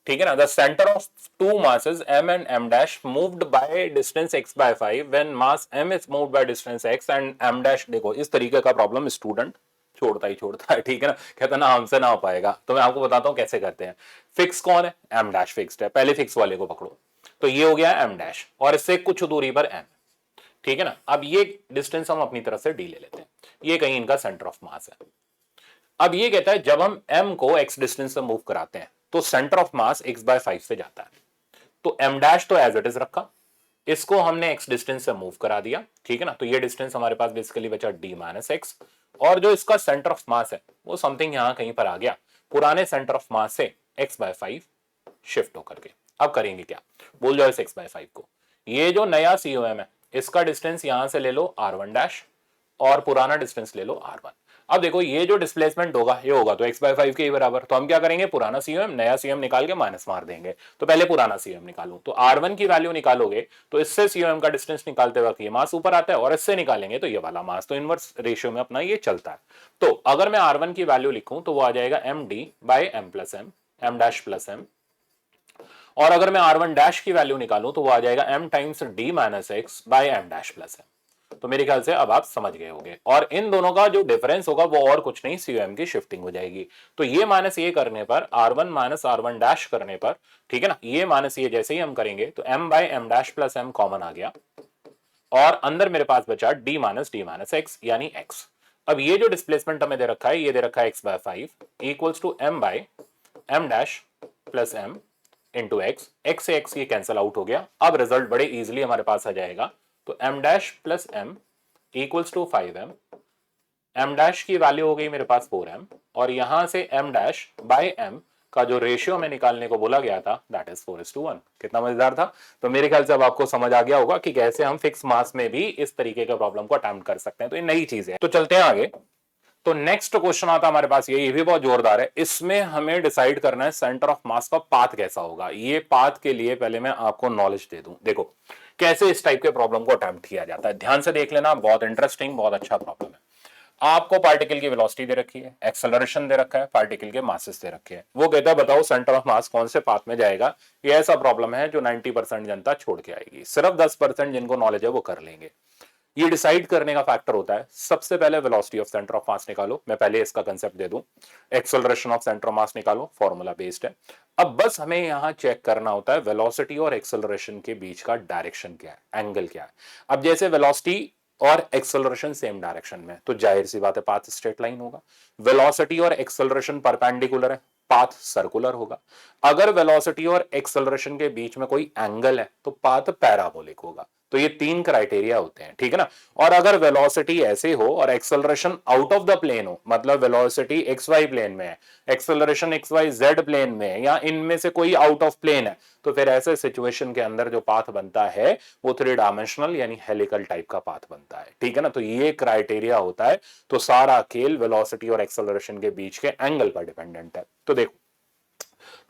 ठीक है ना। The centre of two masses m and m dash moved by distance x/5 when mass m is moved by distance x and m dash. देखो इस तरीके का प्रॉब्लम स्टूडेंट छोड़ता है, ठीक है ना, कहता ना हमसे ना हो पाएगा। तो मैं आपको बताता हूं कैसे करते हैं। फिक्स कौन है? m डैश फिक्स्ड है, पहले फिक्स वाले को पकड़ो। तो ये हो गया m डैश और इससे कुछ दूरी पर m, ठीक है ना। अब ये डिस्टेंस हम अपनी तरफ से d ले लेते हैं, ये कहीं इनका सेंटर ऑफ मास है। अब ये कहता है जब हम m को x डिस्टेंस से मूव कराते हैं तो सेंटर ऑफ मास x/5 से जाता है। तो m डैश तो एज इट इज रखा, इसको हमने x डिस्टेंस से मूव करा दिया, ठीक है ना। तो ये डिस्टेंस हमारे पास बेसिकली बचा d-x, और जो इसका सेंटर ऑफ मास है वो समथिंग यहां कहीं पर आ गया, पुराने सेंटर ऑफ मास से x/5 शिफ्ट होकर के। अब करेंगे क्या? बोल जाओ इस x/5 को, ये जो नया COM है इसका डिस्टेंस यहां से ले लो r1 डैश और पुराना डिस्टेंस ले लो r1। अब देखो ये जो डिस्प्लेसमेंट होगा ये होगा तो x/5 के ही बराबर। तो हम क्या करेंगे? पुराना COM नया COM निकाल के माइनस मार देंगे। तो पहले पुराना COM निकालूं, तो r1 की वैल्यू निकालोगे तो इससे COM का डिस्टेंस निकालते वक्त ये मास ऊपर आता है, और इससे निकालेंगे तो ये वाला मास। तो इनवर्स रेशियो में अपना ये चलता है। तो अगर मैं r1 की वैल्यू लिखूं तो वो आ जाएगा md/m+m, m dash plus m। और अगर मैं r1 डैश की वैल्यू निकालूं तो वो आ जाएगा m times d-x/m dash plus m। तो मेरे ख्याल से अब आप समझ गए होंगे। और इन दोनों का जो डिफरेंस होगा वो और कुछ नहीं, COM की शिफ्टिंग हो जाएगी। तो ये माइनस ये करने पर r1 माइनस r1 डैश करने पर, ठीक है ना, ये माइनस ये जैसे ही हम करेंगे तो m/m dash plus m common आ गया, और अंदर मेरे पास बचा d-x यानी x। अब ये जो डिस्प्लेसमेंट हमें दे रखा है, ये दे रखा है x/5 equals to m/m dash plus m into x से x ये कैंसिल आउट हो गया। अब रिजल्ट बड़े इजीली हमारे पास आ जाएगा। तो m dash plus m equals to 5m, m dash की वैल्यू हो गई मेरे पास 4m, और यहां से m डैश बाय m का जो रेशियो में निकालने को बोला गया था दैट इज 4:1। कितना मजेदार था। तो मेरे ख्याल से अब आपको समझ आ गया होगा कि कैसे हम फिक्स मास में भी इस तरीके का प्रॉब्लम को अटेम्प्ट कर सकते हैं। तो ये नई चीज है। तो चलते हैं आगे। तो नेक्स्ट क्वेश्चन आता हमारे पास, ये भी बहुत जोरदार है। इसमें हमें डिसाइड करना है सेंटर ऑफ मास का पाथ कैसा होगा। ये पाथ के लिए पहले मैं आपको नॉलेज दे दूं। देखो कैसे इस टाइप के प्रॉब्लम को अटेम्प्ट किया जाता है, ध्यान से देख लेना, बहुत इंटरेस्टिंग बहुत अच्छा प्रॉब्लम है। आपको पार्टिकल की वेलोसिटी दे रखी है, एक्सेलरेशन दे रखा है, पार्टिकल के मासेस दे रखे हैं। वो कहता है बताओ सेंटर ऑफ मास कौन से पाथ में जाएगा। ये ऐसा प्रॉब्लम है जो 90% जनता छोड़ के आएगी, सिर्फ 10% जिनको नॉलेज है वो कर लेंगे। ये डिसाइड करने का फैक्टर होता है, सबसे पहले velocity of centre of mass निकालो। मैं पहले इसका कंसेप्ट दे दूं, acceleration of centre of mass निकालो, फॉर्मूला बेस्ड है। अब बस हमें यहां चेक करना होता है वेलोसिटी और एक्सेलरेशन के बीच का डायरेक्शन क्या है, एंगल क्या है। अब जैसे वेलोसिटी और एक्सेलरेशन सेम डायरेक्शन में, तो जाहिर सी बात है पाथ स्ट्रेट लाइन होगा। वेलोसिटी और एक्सेलरेशन परपेंडिकुलर है, पाथ सर्कुलर होगा। अगर वेलोसिटी और एक्सेलरेशन के बीच में कोई एंगल है तो पाथ पैराबोलिक होगा। तो ये तीन क्राइटेरिया होते हैं, ठीक है ना। और अगर वेलोसिटी ऐसे हो और acceleration out of the plane हो, मतलब वेलोसिटी एक्स वाई प्लेन में है, acceleration x y z plane में है, या इनमें से कोई आउट ऑफ प्लेन है, तो फिर ऐसे सिचुएशन के अंदर जो पाथ बनता है वो 3 डायमेंशनल यानी हेलिकल टाइप का पाथ बनता है, ठीक है ना। तो ये क्राइटेरिया होता है। तो सारा खेल वेलोसिटी और एक्सेलरेशन के बीच के एंगल पर डिपेंडेंट है। तो देखो,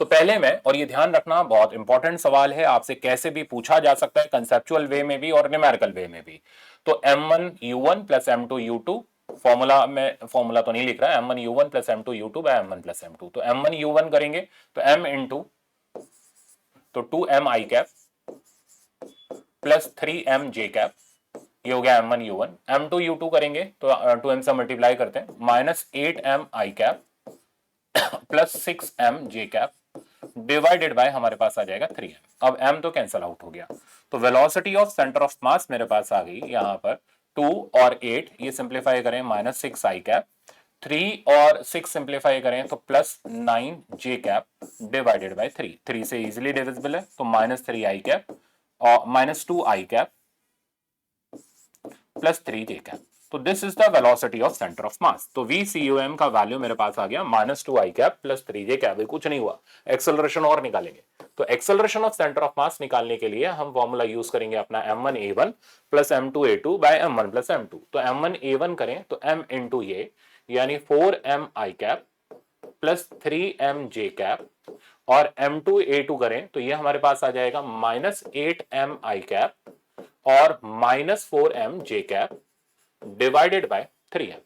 तो पहले में, और ये ध्यान रखना बहुत इंपॉर्टेंट सवाल है, आपसे कैसे भी पूछा जा सकता है, कंसेप्चुअल वे में भी और न्यूमेरिकल वे में भी। तो m1u1 प्लस m2u2, फॉर्मूला में फॉर्मूला तो नहीं लिख रहा है, m1u1 plus m2u2 bye m1 plus m2। तो m1u1 करेंगे तो m इंटू, तो 2m आई कैप प्लस 3m जे कैप, ये हो गया m1u1। m2u2 करेंगे तो 2m से मल्टीप्लाई करते हैं, -8m I cap plus 6m J cap divided by हमारे पास आ जाएगा 3m। अब m तो कैंसल आउट हो गया, तो velocity of centre of mass मेरे पास आ गई यहाँ पर 2 और 8, ये सिंप्लीफाई करें -6 i कैप, 3 और 6 सिंप्लीफाई करें तो +9 j कैप डिवाइडेड बाय 3, 3 से इजीली डिविजिबल है तो -3 i कैप और -2 i कैप +3 j कैप। तो this is the velocity of centre of mass. तो VCUM का वैल्यू मेरे पास आ गया -2 i कैप +3 j कैप। कुछ नहीं हुआ, एक्सेलरेशन और निकालेंगे। तो acceleration of centre of mass निकालने के लिए हम फॉर्मूला यूज करेंगे अपना m1a1 + m2a2 bye m1 + m2। तो m1a1 करें तो m इंटू ये यानी 4m i cap +3m j cap, और m2a2 करें तो ये हमारे पास आ जाएगा -8m i कैप और -4m j cap divided by 3m।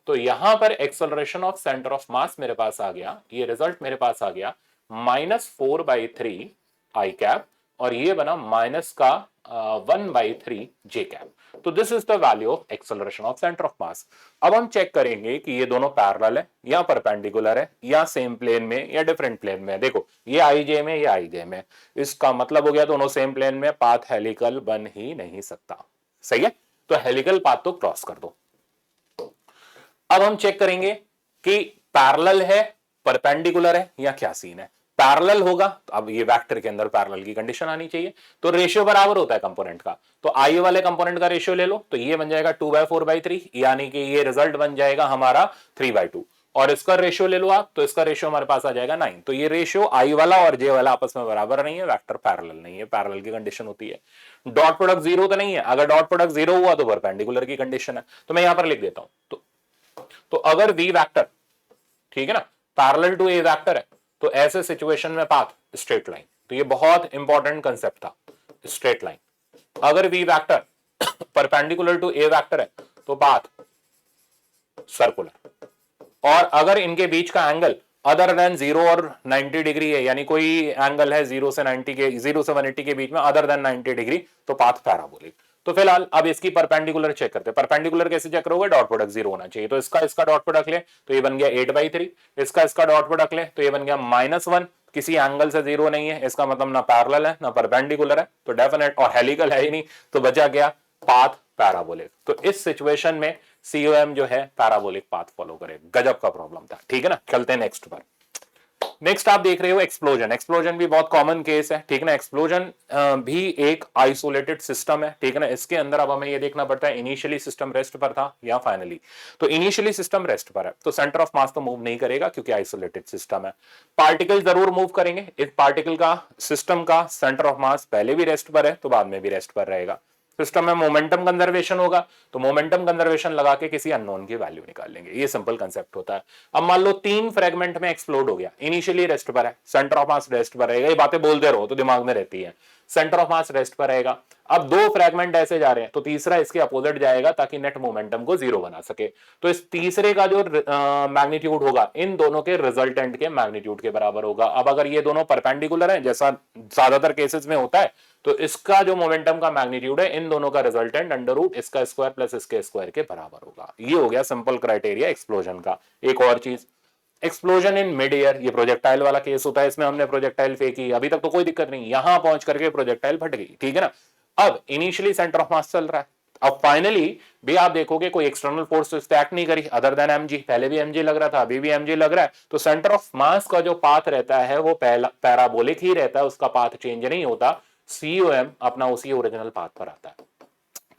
तो यहां पर acceleration of centre of mass मेरे पास आ गया, ये रिजल्ट मेरे पास आ गया -4/3 i कैप और ये बना -1/3 j कैप। तो this is the value of acceleration of centre of mass. अब हम चेक करेंगे कि ये दोनों पैरेलल है या परपेंडिकुलर है या सेम प्लेन में या डिफरेंट प्लेन में। देखो ये IJ में, ये IJ में, इसका मतलब हो गया दोनों सेम प्लेन में, पाथ हेलिकल बन ही नहीं सकता। सही है, तो हेलिकल पाथ तो क्रॉस कर दो। अब हम चेक करेंगे कि पैरेलल है, परपेंडिकुलर है या क्या सीन है। पैरेलल होगा तो अब ये वेक्टर के अंदर पैरेलल की कंडीशन आनी चाहिए, तो रेशियो बराबर होता है कंपोनेंट का। तो आई वाले कंपोनेंट का रेशियो ले लो, तो ये बन जाएगा 2/4/3, यानी कि ये रिजल्ट बन जाएगा हमारा 3/2। और इसका रेशियो ले लो आप, तो इसका रेशियो हमारे पास आ जाएगा 9। तो ये रेशियो आई वाला और जे वाला आपस में बराबर नहीं है, वेक्टर पैरेलल नहीं है, पैरेलल की कंडीशन होती है। डॉट प्रोडक्ट 0 तो नहीं है, अगर डॉट प्रोडक्ट 0 हुआ तो परपेंडिकुलर की कंडीशन है। तो मैं यहां पर लिख देता हूं, तो अगर वी वेक्टर, ठीक है ना, पैरेलल टू ए वेक्टर है, तो ऐसे सिचुएशन में पाथ स्ट्रेट लाइन। तो ये बहुत इंपॉर्टेंट कंसेप्ट था, स्ट्रेट लाइन। अगर v vector perpendicular to a vector है तो पाथ सर्कुलर। और अगर इनके बीच का एंगल अदर देन 0 और 90 डिग्री है, यानी कोई एंगल है 0 से 180 के बीच में अदर देन 90 डिग्री, तो पाथ पैराबोलिक। तो फिलहाल अब इसकी परपेंडिकुलर चेक करते हैं। परपेंडिकुलर कैसे चेक करोगे, डॉट प्रोडक्ट 0 होना चाहिए। तो इसका डॉट प्रोडक्ट ले तो ये बन गया 8/3, इसका डॉट प्रोडक्ट ले तो ये बन गया -1। किसी एंगल से 0 नहीं है, इसका मतलब ना पैरेलल है ना परपेंडिकुलर है, तो डेफिनेट, और हेलिकल है ही नहीं, तो बचा गया पाथ पैराबोलिक। तो इस सिचुएशन में COM जो है पैराबोलिक पाथ फॉलो करे। गजब का प्रॉब्लम था, ठीक है ना। चलते हैं नेक्स्ट पर। नेक्स्ट आप देख रहे हो एक्सप्लोजन। एक्सप्लोजन भी बहुत कॉमन केस है, ठीक है ना। एक्सप्लोजन भी एक आइसोलेटेड सिस्टम है, ठीक है ना। इसके अंदर अब हमें ये देखना पड़ता है इनिशियली सिस्टम रेस्ट पर था या फाइनली। तो इनिशियली सिस्टम रेस्ट पर है तो सेंटर ऑफ मास तो मूव नहीं करेगा क्योंकि आइसोलेटेड सिस्टम है। पार्टिकल जरूर मूव करेंगे। इस पार्टिकल का, सिस्टम का सेंटर ऑफ मास पहले भी रेस्ट पर है तो बाद में भी रेस्ट पर रहेगा। सिस्टम में मोमेंटम कंजर्वेशन होगा तो मोमेंटम कंजर्वेशन लगा के किसी अननोन की वैल्यू निकाल लेंगे। ये सिंपल कंसेप्ट होता है। अब मान लो 3 फ्रेगमेंट में एक्सप्लोड हो गया, इनिशियली रेस्ट पर है, सेंटर ऑफ मास रेस्ट पर रहेगा। ये बातें बोलते रहो तो दिमाग में रहती है। सेंटर ऑफ मास रेस्ट पर रहेगा। अब 2 फ्रेगमेंट ऐसे जा रहे हैं तो तीसरा इसके अपोजिट जाएगा ताकि नेट मोमेंटम को 0 बना सके। तो इस तीसरे का जो मैग्नीट्यूड होगा इन दोनों के रिजल्टेंट के मैग्नीट्यूड के बराबर होगा। अब अगर ये दोनों परपेंडिकुलर हैं, जैसा ज्यादातर केसेस में होता है, तो इसका जो मोमेंटम का मैग्नीट्यूड है इन दोनों का रिजल्टेंट √ इसका स्क्वायर प्लस इसके स्क्वायर के बराबर होगा। ये हो गया सिंपल क्राइटेरिया एक्सप्लोजन का। एक और चीज, एक्सप्लोजन इन मिड एयर, ये प्रोजेक्टाइल वाला केस होता है। इसमें हमने प्रोजेक्टाइल फेंकी, अभी तक तो कोई दिक्कत नहीं, यहां पहुंच करके प्रोजेक्टाइल फट गई, ठीक है ना। अब इनिशियली सेंटर ऑफ मास चल रहा है, अब फाइनली भी आप देखोगे कोई एक्सटर्नल फोर्स तो एक्ट नहीं करी अदर देन mg। पहले भी mg लग रहा था, अभी भी mg लग रहा है। तो सेंटर ऑफ मास का जो पाथ रहता है वो पैराबोलिक ही रहता है, उसका पाथ चेंज नहीं होता। COM अपना उसी ओरिजिनल पाथ पर आता है,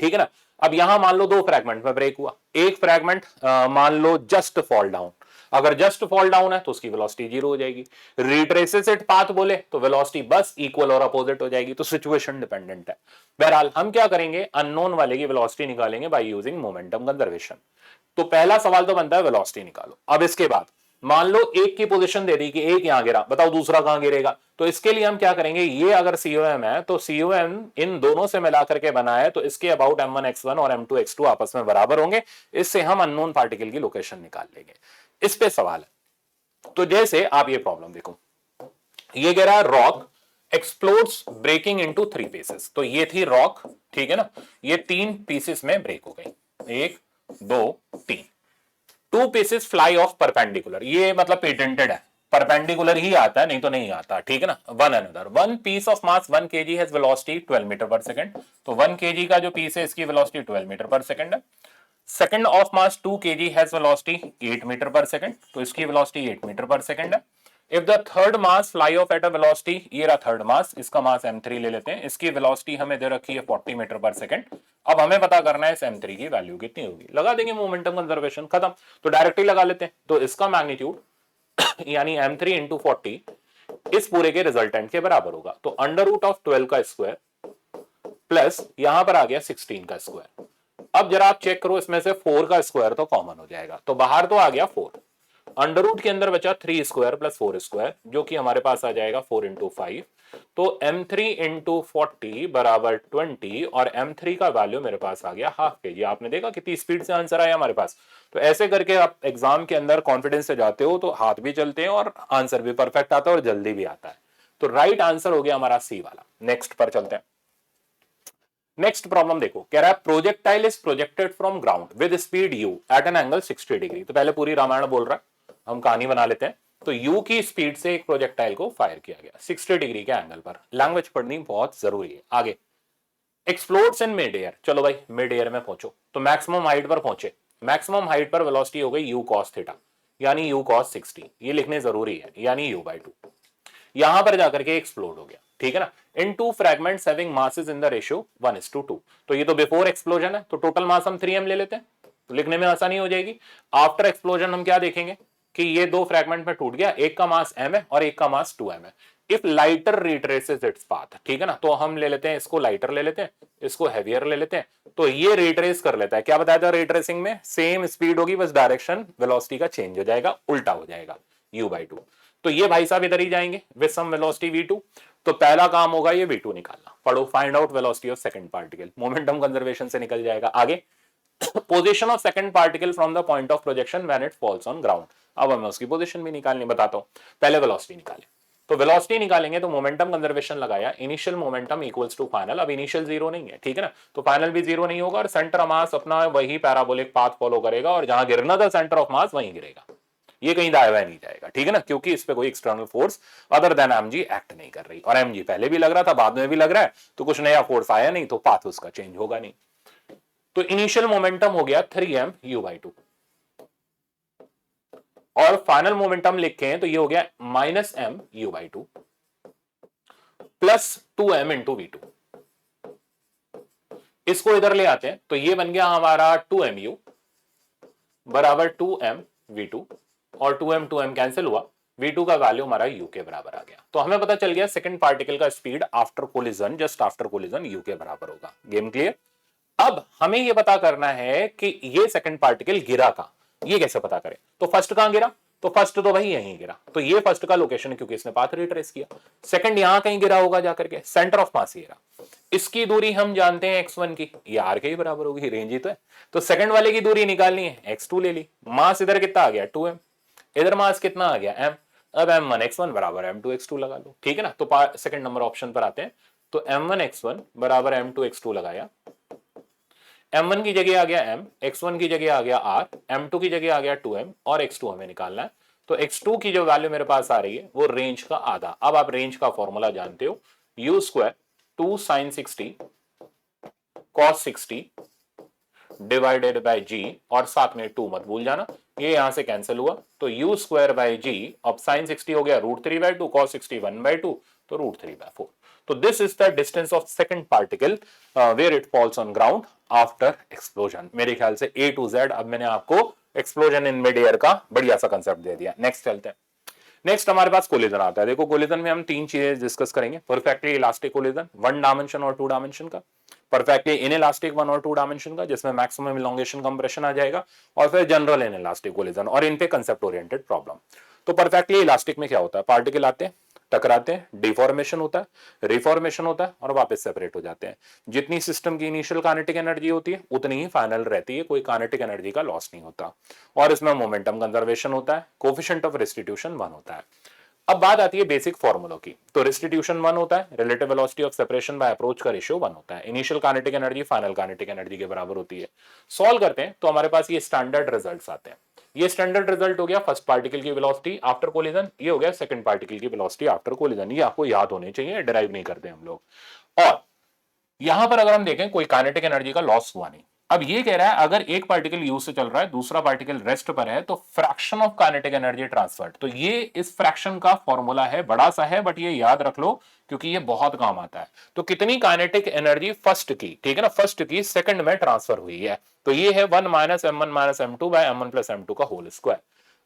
ठीक है ना। अब यहां मान लो 2 फ्रैगमेंट में ब्रेक हुआ। एक फ्रैगमेंट मान लो जस्ट फॉल डाउन, अगर जस्ट फॉल डाउन है तो उसकी वेलोसिटी 0 हो जाएगी। रिट्रेसेस इट पाथ बोले तो वेलोसिटी बस इक्वल और अपोजिट हो जाएगी। तो सिचुएशन डिपेंडेंट है। बहरहाल हम क्या करेंगे, अननोन वाले की वेलोसिटी निकालेंगे बाय यूजिंग मोमेंटम कंजर्वेशन। तो पहला सवाल तो बनता है वेलोसिटी निकालो। अब इसके बाद मान लो एक की पोजीशन दे दी कि एक यहां गिरा, बताओ दूसरा कहां गिरेगा। तो इसके लिए हम क्या करेंगे, ये अगर COM है तो COM इन दोनों से मिला करके बना है, तो इसके अबाउट m1x1 और m2x2 आपस में बराबर होंगे। इससे हम अननोन पार्टिकल की लोकेशन निकाल लेंगे। इस पे सवाल है। तो जैसे आप ये प्रॉब्लम देखो, ये कह रहा है rock explodes breaking into 3 pieces. तो ये थी रॉक, ठीक है ना, ये 3 पीसेस में ब्रेक हो गई, 1 2 3। 2 पीसेस फ्लाई ऑफ परपेंडिकुलर, ये मतलब पेटेंटेड है, परपेंडिकुलर ही आता है, नहीं तो नहीं आता, ठीक है ना। One another, one piece of mass 1 kg has velocity 12 metre per second, तो 1 kg का जो पीस है इसकी वेलोसिटी 12 मीटर पर सेकंड है। Second of mass 2 kg has velocity 8 metre per second, तो इसकी वेलोसिटी 8 मीटर पर सेकंड है। If the third mass fly off at a velocity, ये रहा थर्ड मास, इसका मास m3 ले लेते हैं, इसकी वेलोसिटी हमें दे रखी है 40 मीटर पर सेकंड। अब हमें पता करना है इस m3 की वैल्यू कितनी होगी, लगा देंगे मोमेंटम कंजर्वेशन, खत्म। तो डायरेक्टली लगा लेते हैं, तो इसका मैग्नीट्यूड यानी m3 इंटू 40 इस पूरे के रिजल्टेंट के बराबर होगा, तो अंडर रूट ऑफ 12 का स्क्वायर प्लस यहां पर आ गया 16 का स्क्वायर। अब जरा आप चेक करो, इसमें से 4 का स्क्वायर तो कॉमन हो जाएगा, तो बाहर तो आ गया 4, अंडर रूट के अंदर बचा 3 स्क्वायर प्लस 4 स्क्वायर, जो कि हमारे पास आ जाएगा 4 इंटू 5, तो m3 इंटू 40 बराबर 20, और m3 का वैल्यू मेरे पास आ गया हाफ kg। आपने देखा कितनी स्पीड से आंसर आया हमारे पास। तो ऐसे करके आप एग्जाम के अंदर कॉन्फिडेंस से जाते हो तो हाथ भी चलते हैं और आंसर भी परफेक्ट आता है और जल्दी भी आता है। तो राइट आंसर हो गया हमारा सी वाला। नेक्स्ट पर चलते हैं। नेक्स्ट प्रॉब्लम देखो, कह रहा है projectile is projected from ground with speed u at an angle 60 degree. तो पहले पूरी रामायण बोल रहा है, हम कहानी बना लेते हैं। तो u की स्पीड से एक प्रोजेक्टाइल को फायर किया गया 60 डिग्री के एंगल पर। लैंग्वेज पढ़नी बहुत जरूरी है। आगे, एक्सप्लोड्स इन मिड एयर। चलो भाई मिड एयर में पहुंचो, तो मैक्सिमम हाइट पर पहुंचे, मैक्सिमम हाइट पर वेलोसिटी हो गई u cos थीटा, यानी u cos 60, ये लिखने जरूरी है, यानी u/2। यहां पर जाकर के एक्सप्लोड हो गया, ठीक है ना। In two fragments having masses in the ratio 1:2। तो ये तो बिफोर एक्सप्लोजन है, तो टोटल मास हम 3m ले लेते हैं, तो लिखने में आसानी हो जाएगी। आफ्टर एक्सप्लोजन हम क्या देखेंगे कि ये दो फ्रेगमेंट में टूट गया, एक का मास m है और एक का मास 2m है। If lighter retraces its path, ठीक है ना, तो हम ले लेते हैं इसको लाइटर ले लेते हैं, इसको हैवियर ले लेते हैं, तो ये रिट्रेस कर लेता है। क्या बताया था रिट्रेसिंग में, सेम स्पीड होगी, बस डायरेक्शन वेलोसिटी का चेंज हो जाएगा, उल्टा हो जाएगा, u/2। तो ये भाई साहब इधर ही जाएंगे विद सम वेलोसिटी v2। तो पहला काम होगा ये v2 निकालना, पढ़ो, find out velocity of second particle, momentum conservation से निकल जाएगा। आगे, position of second particle from the point of projection when it falls on ground. अब हमें उसकी पोजीशन भी निकालनी, बताता हूं, पहले वेलोसिटी निकालें। तो वेलोसिटी निकालेंगे तो मोमेंटम कंजर्वेशन लगाया, initial momentum equals to final. अब इनिशियल जीरो नहीं है, ठीक है ना, तो फाइनल भी जीरो नहीं होगा, और सेंटर ऑफ मास अपना वही पैराबोलिक पाथ फॉलो करेगा, और जहां गिरना था सेंटर ऑफ मास वहीं गिरेगा, ये कहीं दाएं बाएं नहीं जाएगा, ठीक है ना, क्योंकि इस पे कोई external force other than mg act नहीं कर रही। और mg पहले भी लग रहा था, बाद में भी लग रहा है, तो कुछ नया फोर्स आया नहीं, तो पाथ उसका चेंज होगा नहीं। तो इनिशियल मोमेंटम हो गया 3m u/2, और फाइनल मोमेंटम लिखे हैं तो ये हो गया -m u/2 plus 2m into v2। इसको इधर ले आते हैं तो ये बन गया हमारा 2mu बराबर 2m v2, और 2m कैंसिल हुआ, v2 का वैल्यू हमारा u के बराबर आ गया। तो हमें पता चल गया सेकंड पार्टिकल का speed after collision, just after collision, u के बराबर होगा। Game clear. अब हमें यह पता करना है कि ये सेकंड पार्टिकल गिरा कहां, ये कैसे पता करें। तो फर्स्ट कहां गिरा, तो फर्स्ट तो भाई यहीं गिरा, तो ये फर्स्ट का लोकेशन, क्योंकि इसने पाथ रिट्रेस किया। सेकंड यहां कहीं गिरा होगा जाकर के, सेंटर ऑफ मास गिरा, इसकी दूरी हम जानते हैं x1 की, ये r के ही बराबर होगी, रेंज ही तो है। तो सेकंड वाले की दूरी निकालनी है, x2 ले ली, मास इधर कितना आ गया 2m, इधर मास कितना आ गया m, अब m1 x1 बराबर m2 x2 लगा लो, ठीक है ना। तो सेकंड नंबर ऑप्शन पर आते हैं, तो m1 x1 बराबर m2 x2 लगाया, m1 की जगह आ गया m, x1 की जगह आ गया r, m2 की जगह आ गया 2m, और x2 हमें निकालना है। तो x2 की जो वैल्यू मेरे पास आ रही है वो रेंज का आधा। अब आप रेंज का फॉर्मूला जानते हो, u square 2 sin 60 cos 60 divided by g, और साथ में 2 मत भूल जाना, ये यहां से कैंसिल हुआ, तो u स्क्वायर बाय g, अब sin 60 हो गया √3/2, cos 60 1/2, तो √3/4। तो this is the distance of second particle where it falls on ground after explosion. मेरे ख्याल से A to Z अब मैंने आपको एक्सप्लोजन इन मिड एयर का बढ़िया सा कंसेप्ट दे दिया। नेक्स्ट चलते हैं। नेक्स्ट हमारे पास कोलिजन आता है। देखो कोलिजन में हम तीन चीजें डिस्कस करेंगे, परफेक्टली इलास्टिक कोलिजन 1 डायमेंशन और 2 डायमेंशन का, परफेक्टली इनइलास्टिक 1 और 2 डायमेंशन का जिसमें मैक्सिमम इलोंगेशन कंप्रेशन आ जाएगा, और फिर जनरल इनइलास्टिक कोलिजन, और इन पे कंसेप्ट ओरिएंटेड प्रॉब्लम। तो परफेक्टली इलास्टिक में क्या होता है, पार्टिकल आते हैं, टकराते हैं, डिफॉर्मेशन होता है, रिफॉर्मेशन होता है, और वापस सेपरेट हो जाते हैं। जितनी सिस्टम की इनिशियल काइनेटिक एनर्जी होती है उतनी ही फाइनल रहती है, कोई काइनेटिक एनर्जी का लॉस नहीं होता, और इसमें मोमेंटम कंजर्वेशन होता है, कोफिशिएंट ऑफ रेस्टिट्यूशन 1 होता है। अब बात आती है बेसिक फॉर्मूलों की। तो रेस्टिट्यूशन 1 होता है, relative velocity of separation by approach का रेशियो 1 होता है, initial kinetic energy final kinetic energy के बराबर होती है। सॉल्व करते हैं तो हमारे पास ये स्टैंडर्ड रिजल्ट्स आते हैं। ये स्टैंडर्ड रिजल्ट हो गया फर्स्ट पार्टिकल की वेलोसिटी आफ्टर कोलिजन, ये हो गया सेकंड पार्टिकल की वेलोसिटी आफ्टर कोलिजन। ये आपको याद होने चाहिए, डिराइव नहीं करते हम लोग। और यहां पर अगर हम देखें कोई काइनेटिक एनर्जी का लॉस हुआ नहीं। अब ये कह रहा है अगर एक पार्टिकल यू से चल रहा है दूसरा पार्टिकल रेस्ट पर है तो fraction of kinetic energy transferred. तो ये इस फ्रैक्शन का फॉर्मूला है, बड़ा सा है बट ये याद रख लो क्योंकि ये बहुत काम आता है। तो कितनी काइनेटिक एनर्जी फर्स्ट की, ठीक है ना, फर्स्ट की सेकंड में ट्रांसफर हुई है, तो ये है 1 minus m one minus m two by m one plus m two का होल स्क्वायर।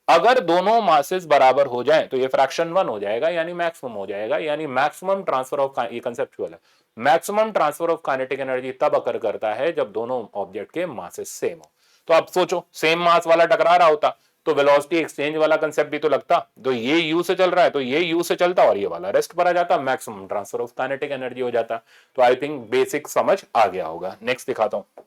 अगर दोनों मासेस बराबर हो जाएं तो ये फ्रैक्शन 1 हो जाएगा, यानी मैक्सिमम हो जाएगा, यानी मैक्सिमम ट्रांसफर ऑफ, ये कंसेप्चुअल है, maximum transfer of kinetic energy तब अकर करता है जब दोनों ऑब्जेक्ट के मासेस सेम हो। तो अब सोचो सेम मास वाला टकरा रहा होता तो वेलोसिटी एक्सचेंज वाला कंसेप्ट भी तो लगता, तो ये यू से चल रहा है तो ये यू से चलता और ये वाला रेस्ट पर आ जाता, maximum transfer of kinetic energy हो जाता। तो आई थिंक बेसिक समझ आ गया होगा। नेक्स्ट दिखाता हूं।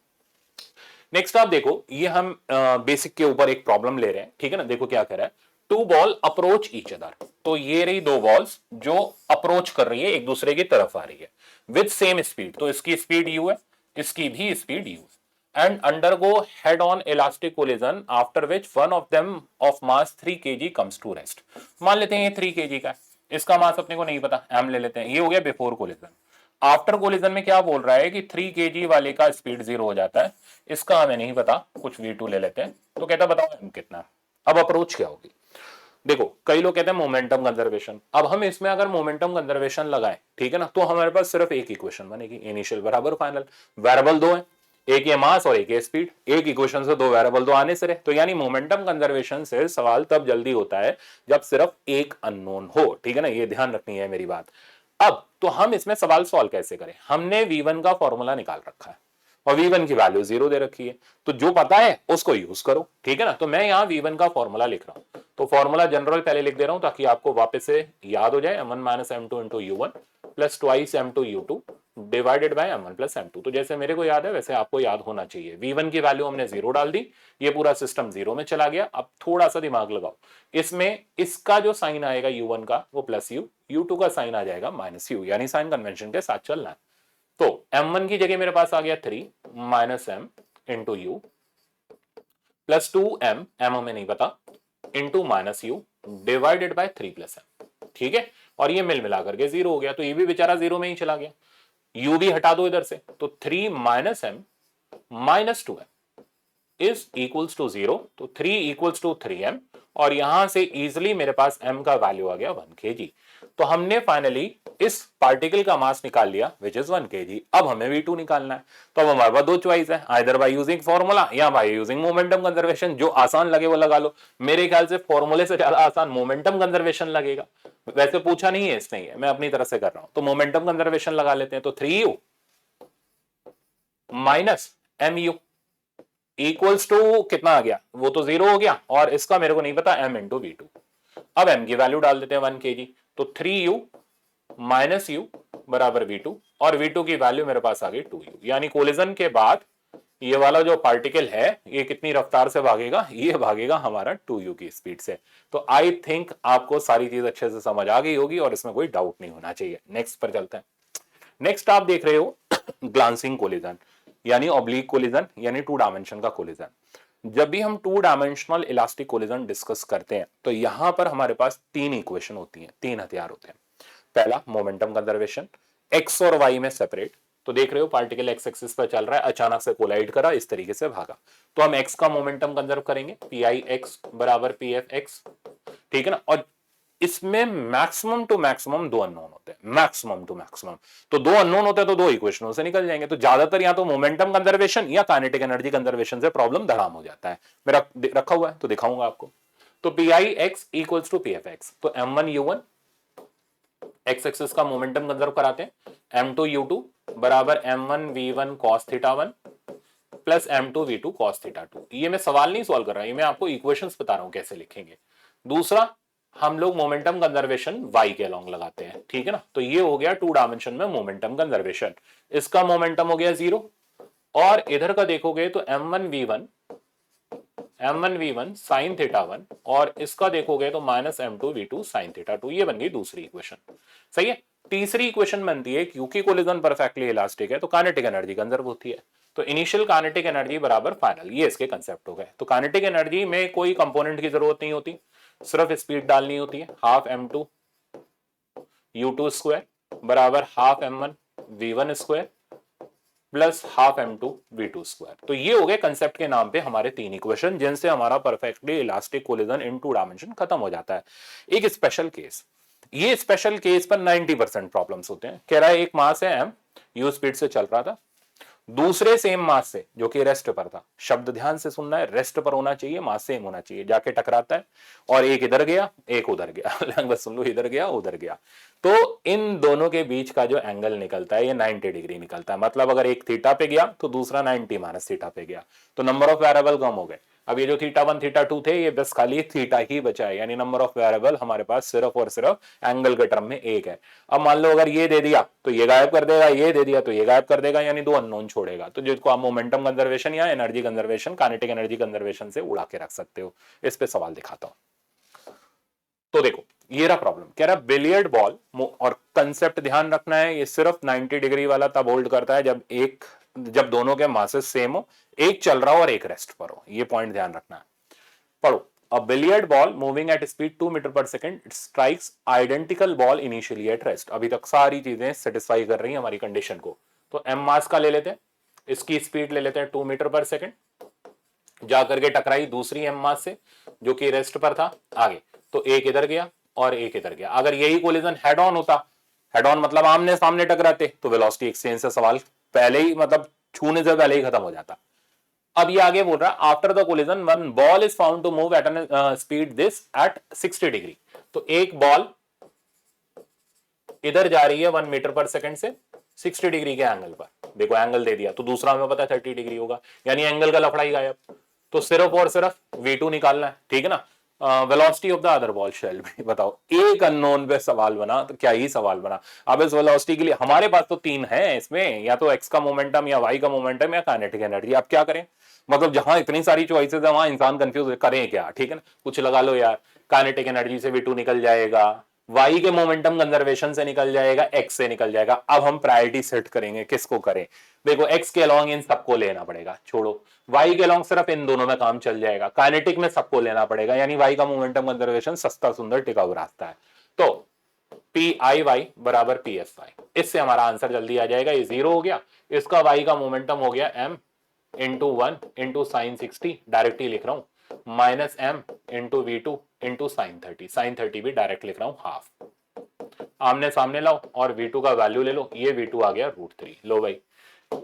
नेक्स्ट आप देखो, ये हम बेसिक के ऊपर एक प्रॉब्लम ले रहे हैं, ठीक है ना। देखो क्या कर रहा है, two ball approach each other. तो ये रही दो बॉल्स जो अप्रोच कर रही है, एक दूसरे की तरफ आ रही है विद सेम स्पीड। तो इसकी स्पीड यू है, इसकी भी speed u, and undergo head on elastic collision after which one of them of mass 3 kg comes to rest. मान लेते हैं ये 3 kg का है, इसका मास अपने को नहीं पता, एम ले लेते हैं। ये हो गया बिफोर कोलिजन। आफ्टर कोलिजन में क्या बोल रहा है कि 3 kg वाले का स्पीड 0 हो जाता है, इसका हमें नहीं पता, कुछ v2 ले लेते हैं। तो कहता बताओ m कितना। अब अप्रोच क्या होगी, देखो कई लोग कहते हैं मोमेंटम कंजर्वेशन। अब हम इसमें अगर मोमेंटम कंजर्वेशन लगाएं, ठीक है ना, तो हमारे पास सिर्फ एक इक्वेशन बनेगी, इनिशियल बराबर फाइनल। वेरिएबल दो है, एक ये मास और एक ये स्पीड, एक इक्वेशन से दो वेरिएबल दो आने से रहे। तो यानी मोमेंटम कंजर्वेशन से सवाल तब जल्दी होता है जब सिर्फ एक अननोन हो, ठीक है ना, ये ध्यान रखनी है मेरी बात। अब तो हम इसमें सवाल सॉल्व कैसे करें, हमने v1 का फॉर्मूला निकाल रखा है और v1 की वैल्यू 0 दे रखी है, तो जो पता है उसको यूज करो, ठीक है ना। तो मैं यहाँ v1 का फॉर्मूला लिख रहा हूं, तो फॉर्मूला जनरल पहले लिख दे रहा हूं ताकि आपको वापस से याद हो जाए, m1 minus m2 into u1 plus twice m2 u2 divided by m1 plus m2। तो जैसे मेरे को याद है वैसे आपको याद होना चाहिए। v1 की वैल्यू हमने 0 डाल दी, ये पूरा सिस्टम 0 में चला गया। अब थोड़ा सा दिमाग लगाओ, इसमें इसका जो साइन आएगा u1 का वो प्लस u, u2 का साइन आ जाएगा माइनस u, यानी साइन कन्वेंशन के साथ चलना है। तो m1 की जगह मेरे पास आ गया 3 minus m into you plus 2m, m हमें नहीं पता, into minus you divided by 3 plus m, ठीक है। और ये मिल मिला करके 0 हो गया, तो ये भी बेचारा 0 में ही चला गया। u भी हटा दो इधर से, तो 3 minus m minus 2m is equals to 0। तो 3 इक्वल्स टू 3m, और यहां से इजिली मेरे पास m का वैल्यू आ गया 1 kg। तो हमने फाइनली इस पार्टिकल का मास निकाल लिया विच इज 1 kg। अब हमें v2 निकालना है, तो अब हमारे पास दो चॉइस है, आइदर बाय यूजिंग फॉर्मूला या बाय यूजिंग मोमेंटम कंजर्वेशन। जो आसान लगे वो लगा लो, मेरे ख्याल से फॉर्मूले से ज्यादा आसान मोमेंटम कंजर्वेशन लगेगा। वैसे पूछा नहीं है इसने, ये मैं अपनी तरफ से कर रहा हूं, तो मोमेंटम कंजर्वेशन लगा लेते हैं। तो 3u minus mu equals to कितना आ गया, वो तो 0 हो गया, और इसका मेरे को नहीं पता m इंटू v2। अब m की वैल्यू डाल देते हैं 1 kg, तो 3u माइनस यू बराबर v2, और v2 की वैल्यू मेरे पास आ गई 2u। यानी कोलिजन के बाद ये वाला जो पार्टिकल है ये कितनी रफ्तार से भागेगा, ये भागेगा हमारा 2u की स्पीड से। तो आई थिंक आपको सारी चीज अच्छे से समझ आ गई होगी और इसमें कोई डाउट नहीं होना चाहिए। नेक्स्ट पर चलते हैं। नेक्स्ट आप देख रहे हो ग्लांसिंग कोलिजन, यानी ऑब्लिक कोलिजन, यानी 2 डायमेंशन का कोलिजन। जब भी हम 2 डायमेंशनल इलास्टिक कोलिजन डिस्कस करते हैं तो यहां पर हमारे पास 3 इक्वेशन होती हैं, 3 हथियार होते हैं। पहला मोमेंटम कंजर्वेशन, एक्स और वाई में सेपरेट। तो देख रहे हो पार्टिकल एक्स एक्सिस पर चल रहा है, अचानक से कोलाइड करा, इस तरीके से भागा, तो हम एक्स का मोमेंटम कंजर्व करेंगे, पी आई एक्स बराबर पी एफ एक्स, ठीक है ना। और इसमें मैक्सिमम टू मैक्सिमम 2 अननोन होते हैं, मैक्सिमम टू मैक्सिमम। तो 2 अननोन होते हैं तो 2 इक्वेशनों से निकल जाएंगे। तो ज्यादातर या तो मोमेंटम कंजर्वेशन या काइनेटिक एनर्जी कंजर्वेशन से प्रॉब्लम धड़ाम हो जाता है। मेरा रखा हुआ है तो दिखाऊंगा आपको। तो p i x equals to p f x, तो m1 u1 एक्स एक्सिस का मोमेंटम कंजर्व कराते हैं, m2 u2 बराबर m1 v1 cos theta 1 plus m2 v2 cos theta 2। ये मैं सवाल नहीं सॉल्व कर रहा, ये मैं आपको इक्वेशंस बता रहा हूं कैसे लिखेंगे। दूसरा, हम लोग मोमेंटम कंजर्वेशन y के अलोंग लगाते हैं, ठीक है ना। तो ये हो गया 2 डायमेंशन में मोमेंटम कंजर्वेशन। इसका मोमेंटम हो गया 0, और इधर का देखोगे तो m1 v1 साइन थीटा 1, और इसका देखोगे तो minus m2 v2 sine theta 2। ये बन गई दूसरी इक्वेशन, सही है। तीसरी इक्वेशन बनती है क्योंकि कोलिजन परफेक्टली इलास्टिक है तो काइनेटिक एनर्जी कंजर्व होती है। तो इनिशियल काइनेटिक एनर्जी बराबर फाइनल, ये इसके कंसेप्ट हो गए। तो काइनेटिक एनर्जी में कोई कंपोनेंट की जरूरत नहीं होती, सिर्फ स्पीड डालनी होती है, हाफ m2 u2 स्क्वायर बराबर half m1 v1 square plus half m2 v2 square. तो ये हो गए कंसेप्ट के नाम पे हमारे 3 इक्वेशन, जिनसे हमारा परफेक्टली इलास्टिक कोलिजन इन 2 डायमेंशन खत्म हो जाता है। एक स्पेशल केस, ये स्पेशल केस पर 90% प्रॉब्लम्स होते हैं। कह रहा है एक मास है m, u स्पीड से चल रहा था, दूसरे सेम मास से जो कि रेस्ट पर था, शब्द ध्यान से सुनना है, रेस्ट पर होना चाहिए, मास सेम होना चाहिए, जाके टकराता है और एक इधर गया एक उधर गया बस सुन लो, इधर गया उधर गया, तो इन दोनों के बीच का जो एंगल निकलता है ये 90 डिग्री निकलता है। मतलब अगर एक थीटा पे गया तो दूसरा 90 माइनस थीटा पे गया, तो नंबर ऑफ वेरिएबल कम हो गए। अब ये जो थीटा 1 थीटा 2 थे, ये बस खाली थीटा ही बचा है, यानी नंबर ऑफ वेरिएबल हमारे पास सिर्फ और सिर्फ एंगल के टर्म में एक है। अब मान लो अगर ये दे दिया तो ये गायब कर देगा, ये दे दिया तो ये गायब कर देगा, यानी 2 अननोन छोड़ेगा। तो जिसको आप मोमेंटम कंजर्वेशन या energy conservation, kinetic energy conservation से उड़ा के रख सकते हो। इस पे सवाल दिखाता हूं। तो देखो ये रहा प्रॉब्लम, कह रहा बिलियर्ड बॉल, और कंसेप्ट ध्यान रखना है, ये सिर्फ 90 डिग्री वाला तब होल्ड करता है जब दोनों के मासेस सेम हो, एक चल रहा हो और एक रेस्ट पर हो, ये पॉइंट ध्यान रखना है। पढ़ो, a billiard ball moving at speed 2 metre per second, it strikes identical ball initially at rest। अभी तक सारी चीजें सेटिस्फाई कर रही हैं हमारी कंडीशन को। तो m मास का ले लेते हैं, इसकी स्पीड ले लेते हैं 2 मीटर पर सेकंड, जाकर के टकराई दूसरी m मास से जो कि रेस्ट पर था आगे, तो एक इधर गया और एक इधर गया। अगर यही कोलिजन हेड ऑन होता, हेड ऑन मतलब आमने सामने टकराते, तो वेलोसिटी एक्सचेंज से सवाल पहले ही, मतलब छूने से पहले ही खत्म हो जाता। अब ये आगे बोल रहा है after the collision one ball is found to move at an speed this at 60 degree. तो एक बॉल इधर जा रही है 1 मीटर पर सेकंड से 60 डिग्री के एंगल पर, देखो एंगल दे दिया, तो दूसरा हमें पता है 30 डिग्री होगा, यानी एंगल का लफड़ा ही गायब। तो सिर्फ और सिर्फ v2 निकालना है, ठीक है ना। Velocity of the other ball shall भी बताओ, एक अननोन पे सवाल बना तो क्या ही सवाल बना। अब इस वेलोसिटी के लिए हमारे पास तो 3 है इसमें, या तो x का मोमेंटम या y का मोमेंटम या काइनेटिक एनर्जी। अब क्या करें, मतलब जहां इतनी सारी चॉइसेस है वहां इंसान कंफ्यूज करें क्या, ठीक है ना। कुछ लगा लो यार, काइनेटिक एनर्जी से v2 निकल जाएगा, y के मोमेंटम कंजर्वेशन से निकल जाएगा, x से निकल जाएगा। अब हम प्रायोरिटी सेट करेंगे, किसको करें। देखो x के अलोंग इन सबको लेना पड़ेगा, छोड़ो y के अलोंग सिर्फ इन दोनों में काम चल जाएगा, काइनेटिक में सबको लेना पड़ेगा, यानी y का मोमेंटम कंजर्वेशन सस्ता सुंदर टिकाऊ रास्ता है। तो पी आई वाई बराबर पी एस वाई, इससे हमारा आंसर जल्दी आ जाएगा। ये 0 हो गया, इसका y का मोमेंटम हो गया m into 1 into sine 60, directly लिख रहा हूं, minus m into v2 into sine 30, sine 30 भी डायरेक्ट लिख रहा हूं हाफ। आमने सामने लाओ और v2 का वैल्यू ले लो, ये v2 आ गया √3। लो भाई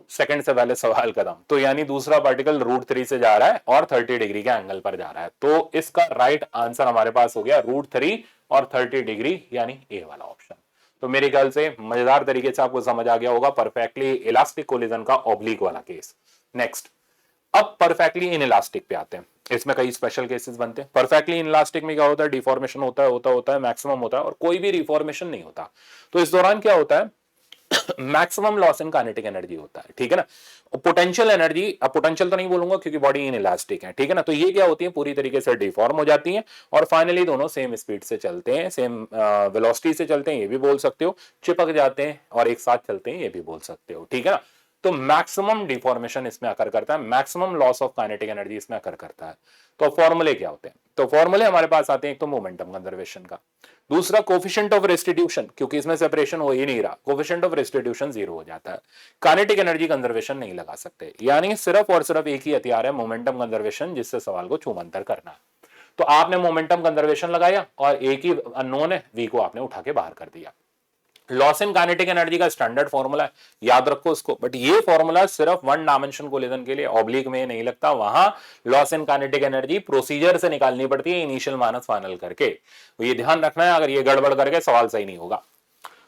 सेकंड से पहले सवाल खत्म। तो यानी दूसरा पार्टिकल √3 से जा रहा है और 30 डिग्री के एंगल पर जा रहा है। तो इसका राइट आंसर हमारे पास हो गया √3 और 30 डिग्री, यानी ए वाला ऑप्शन। तो मेरे ख्याल से मजेदार तरीके से आपको समझ आ गया होगा परफेक्टली इलास्टिक कोलिजन का ऑब्लिक वाला केस। नेक्स्ट, अब परफेक्टली इनइलास्टिक पे आते हैं। इसमें कई स्पेशल केसेस बनते हैं। परफेक्टली इनइलास्टिक में क्या होता है, डिफॉर्मेशन होता है मैक्सिमम होता है और कोई भी रिफॉर्मेशन नहीं होता। तो इस दौरान क्या होता है, maximum loss in kinetic energy होता है, ठीक है ना। पोटेंशियल एनर्जी, अब पोटेंशियल तो नहीं बोलूंगा क्योंकि बॉडी इनइलास्टिक है, ठीक है ना। तो ये क्या होती है, पूरी तरीके से डिफॉर्म हो जाती है और फाइनली दोनों सेम स्पीड से चलते हैं, सेम वेलोसिटी से चलते हैं, ये भी बोल सकते हो, चिपक जाते हैं और एक साथ चलते हैं, ये भी बोल सकते हो, ठीक है ना। तो मैक्सिमम डिफॉर्मेशन इसमें अकर करता है, maximum loss of kinetic energy इसमें अकर करता है। तो फॉर्मूले क्या होते हैं, तो फॉर्मूले हमारे पास आते हैं, एक तो मोमेंटम कंजर्वेशन का, दूसरा कोफिशिएंट ऑफ रेस्टिट्यूशन, क्योंकि इसमें सेपरेशन हो ही नहीं रहा, कोफिशिएंट ऑफ रेस्टिट्यूशन 0 हो जाता है। काइनेटिक एनर्जी कंजर्वेशन नहीं लगा सकते, यानी सिर्फ और सिर्फ एक ही हथियार है, मोमेंटम कंजर्वेशन, जिससे सवाल को छूमंतर करना है। तो आपने मोमेंटम कंजर्वेशन लगाया और एक ही अननोन है, v को आपने उठा के बाहर कर दिया। लॉस इन काइनेटिक एनर्जी का स्टैंडर्ड फॉर्मूला है, याद रखो इसको। बट ये फॉर्मूला सिर्फ 1 डायमेंशन कोलिजन के लिए, ऑब्लिक में नहीं लगता। वहां loss in kinetic energy procedure से निकालनी पड़ती है, इनिशियल माइनस फाइनल करके। तो ये ध्यान रखना है, अगर ये गड़बड़ करके सवाल सही नहीं होगा।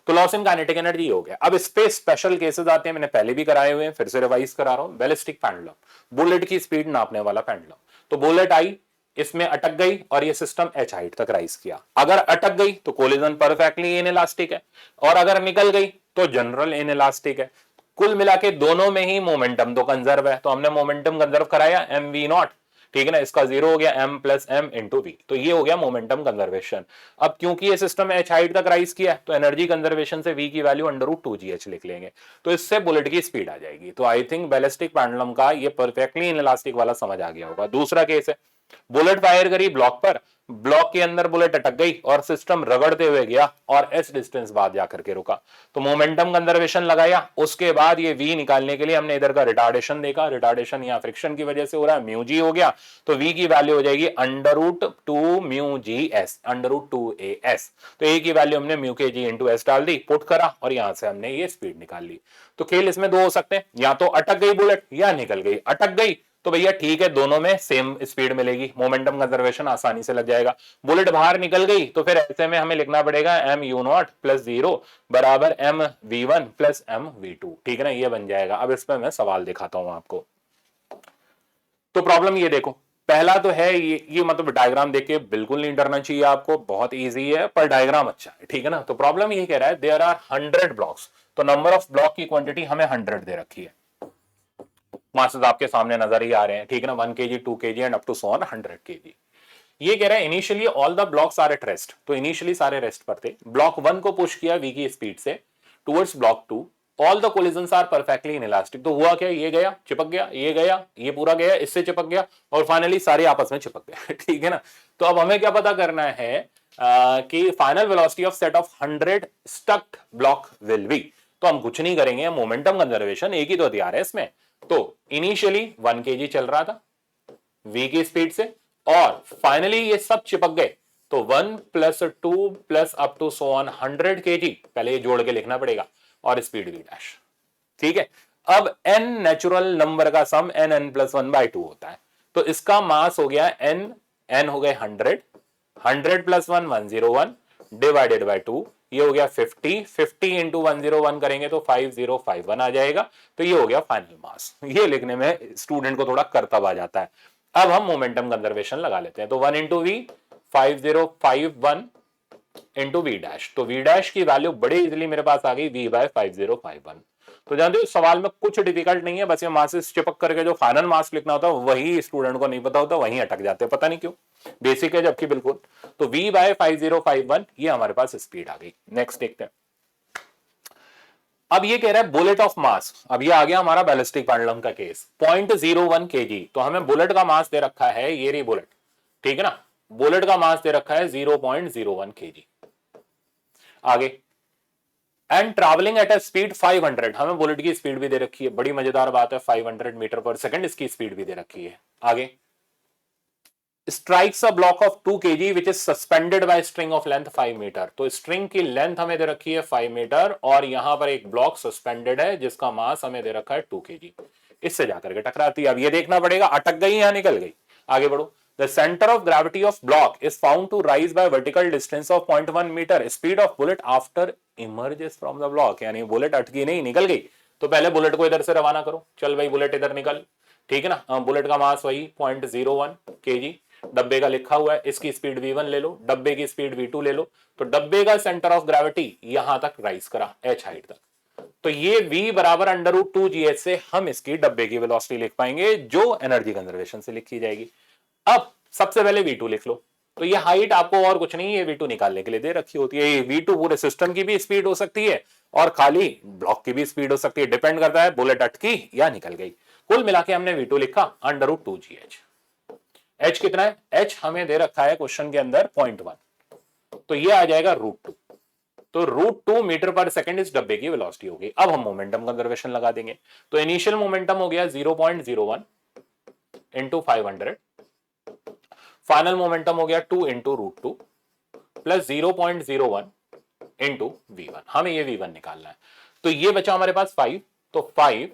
तो लॉस इन काइनेटिक एनर्जी हो गया। अब इस पे स्पेशल केसेस आते हैं, मैंने पहले भी कराए हुए हैं, फिर से रिवाइज करा रहा हूं। बैलिस्टिक पेंडुलम, बुलेट की स्पीड नापने वाला पेंडुलम। तो बुलेट आई, इसमें अटक गई और ये सिस्टम h हाइट तक राइज किया। अगर अटक गई तो कोलिजन परफेक्टली इनइलास्टिक है, और अगर निकल गई तो जनरल इनइलास्टिक है। कुल मिला के दोनों में ही मोमेंटम तो कंजर्व है, तो हमने मोमेंटम कंजर्व कराया mv0, ठीक है ना, इसका 0 हो गया m plus m into v, तो ये हो गया मोमेंटम कंजर्वेशन। अब क्योंकि ये सिस्टम h हाइट तक राइज किया है तो एनर्जी कंजर्वेशन से v की वैल्यू √2gh लिख लेंगे, तो इससे बुलेट की स्पीड आ जाएगी। तो आई थिंक बैलिस्टिक पेंडुलम का ये परफेक्टली इनइलास्टिक वाला समझ आ गया होगा। दूसरा केस है, बुलेट फायर करी ब्लॉक पर, ब्लॉक के अंदर बुलेट अटक गई और सिस्टम रगड़ते हुए गया और s डिस्टेंस बाद जाकर के रुका, तो मोमेंटम कंजर्वेशन लगाया। उसके बाद ये v निकालने के लिए हमने इधर का रिटार्डेशन देखा, रिटार्डेशन यहाँ फ्रिक्शन की वजह से हो रहा है, म्यू जी हो गया, तो v की वैल्यू हो जाएगी √2 म्यू जी एस, √2as। तो a की वैल्यू हमने म्यू के जी इंटू एस डाल दी, पुट करा और यहां से हमने ये स्पीड निकाल ली। तो खेल इसमें दो हो सकते हैं, या तो अटक गई बुलेट या निकल गई। अटक गई तो भैया ठीक है, दोनों में सेम स्पीड मिलेगी, मोमेंटम कंजर्वेशन आसानी से लग जाएगा। बुलेट बाहर निकल गई तो फिर ऐसे में हमें लिखना पड़ेगा m u नॉट प्लस 0 बराबर m v1 plus m v2, ठीक है ना, ये बन जाएगा। अब इसमें मैं सवाल दिखाता हूं आपको। तो प्रॉब्लम ये देखो, पहला तो है ये मतलब डायग्राम देख के बिल्कुल नहीं डरना चाहिए आपको, बहुत इजी है पर डायग्राम अच्छा है, ठीक है ना। तो प्रॉब्लम ये कह रहा है देयर आर 100 ब्लॉक्स, तो नंबर ऑफ ब्लॉक की क्वांटिटी हमें 100 दे रखी है, मासेस आपके सामने नजर ही आ रहे हैं, ठीक है ना, 1 kg 2 kg and up to so on 100 kg। ये कह रहा है initially all the blocks are at rest, तो इनिशियली सारे रेस्ट पर थे। ब्लॉक 1 को पुश किया v की स्पीड से towards block 2, all the collisions are perfectly inelastic. तो हुआ क्या, ये गया चिपक गया, ये गया, ये पूरा गया, इससे चिपक गया और फाइनली सारे आपस में चिपक गए ठीक है ना। तो अब हमें क्या पता करना है कि final velocity of set of 100 स्टक्ड block will be. तो हम कुछ नहीं करेंगे, मोमेंटम कंजर्वेशन एक ही तो हथियार है इसमें। तो इनिशियली 1 kg चल रहा था v की स्पीड से और फाइनली ये सब चिपक गए, तो 1 plus 2 plus up to so on 100 kg, पहले ये जोड़ के लिखना पड़ेगा, और स्पीड v डैश, ठीक है। अब n नेचुरल नंबर का सम n प्लस 1/2 होता है, तो इसका मास हो गया n हो गए 100, 100 प्लस 1 101 डिवाइडेड बाय 2, ये हो गया 50 इंटू 101 करेंगे तो 5051 आ जाएगा। तो ये हो गया फाइनल मास। ये लिखने में स्टूडेंट को थोड़ा करतब आ जाता है। अब हम मोमेंटम कंजर्वेशन लगा लेते हैं, तो 1 into v 5051 into v dash, तो वी डैश की वैल्यू बड़ी इजीली मेरे पास आ गई v बाय 5051। तो जानते हो सवाल में कुछ डिफिकल्ट नहीं है, बस ये मासेस चिपक करके जो फाइनल मास लिखना होता है वही स्टूडेंट को नहीं पता होता, वहीं अटक जाते हैं, पता नहीं क्यों, बेसिक है जबकि बिल्कुल। तो v बाय 5051 ये हमारे पास स्पीड आ गई। नेक्स्ट देखते हैं। अब ये कह रहा है बुलेट ऑफ मास, अब ये आ गया हमारा बैलिस्टिक पेंडुलम का केस, 0.01 kg। तो हमें बुलेट का मास दे रखा है, ये रही बुलेट, ठीक है ना, बुलेट का मास दे रखा है 0.01 kg। आगे, and travelling at a speed 500, हमें बुलेट की स्पीड भी दे रखी है, बड़ी मजेदार बात है, 500 मीटर पर सेकंड इसकी स्पीड भी दे रखी है। आगे, strikes a block of 2 kg which is suspended by string of length 5 metre. तो स्ट्रिंग की लेंथ हमें दे रखी है 5 मीटर और यहां पर एक ब्लॉक सस्पेंडेड है जिसका मास हमें दे रखा है 2 kg, इससे जाकर के टकराती है। अब ये देखना पड़ेगा अटक गई या निकल गई। आगे बढ़ो, the centre of gravity of block is found to rise by vertical distance of 0.1 metre, speed of bullet after emerges from the block, यानी बुलेट अटकी नहीं, निकल गई, तो पहले बुलेट को इधर से रवाना करो, चल भाई बुलेट इधर निकल, ठीक है ना। बुलेट का मास वही 0.01 kg, डब्बे का लिखा हुआ है, इसकी स्पीड v1 ले लो, डब्बे की स्पीड v2 ले लो, तो डब्बे का सेंटर ऑफ ग्रेविटी यहां तक राइज करा h हाइट तक, तो ये v बराबर √2gh से हम इसकी डब्बे की वेलोसिटी लिख पाएंगे जो एनर्जी कंजर्वेशन से लिखी जाएगी। अब सबसे पहले v2 लिख लो, तो ये हाइट आपको और कुछ नहीं, ये v2 निकालने के लिए दे रखी होती है। ये v2 पूरे सिस्टम की भी स्पीड हो सकती है और खाली ब्लॉक की भी स्पीड हो सकती है, डिपेंड करता है बुलेट अटकी या निकल गई। कुल मिला के हमने v2 लिखा √2gh। h कितना है, h हमें दे रखा है क्वेश्चन के अंदर 0.1, तो ये आ जाएगा √2, तो √2 मीटर पर सेकंड इस डब्बे की वेलोसिटी होगी। अब हम मोमेंटम कंजर्वेशन लगा देंगे, तो इनिशियल मोमेंटम हो गया 0.01 इंटू 500, फाइनल मोमेंटम हो गया 2 इंटू √2 प्लस 0.01 इंटू v1, हमें ये v1 निकालना है। तो ये बचा हमारे पास 5, तो 5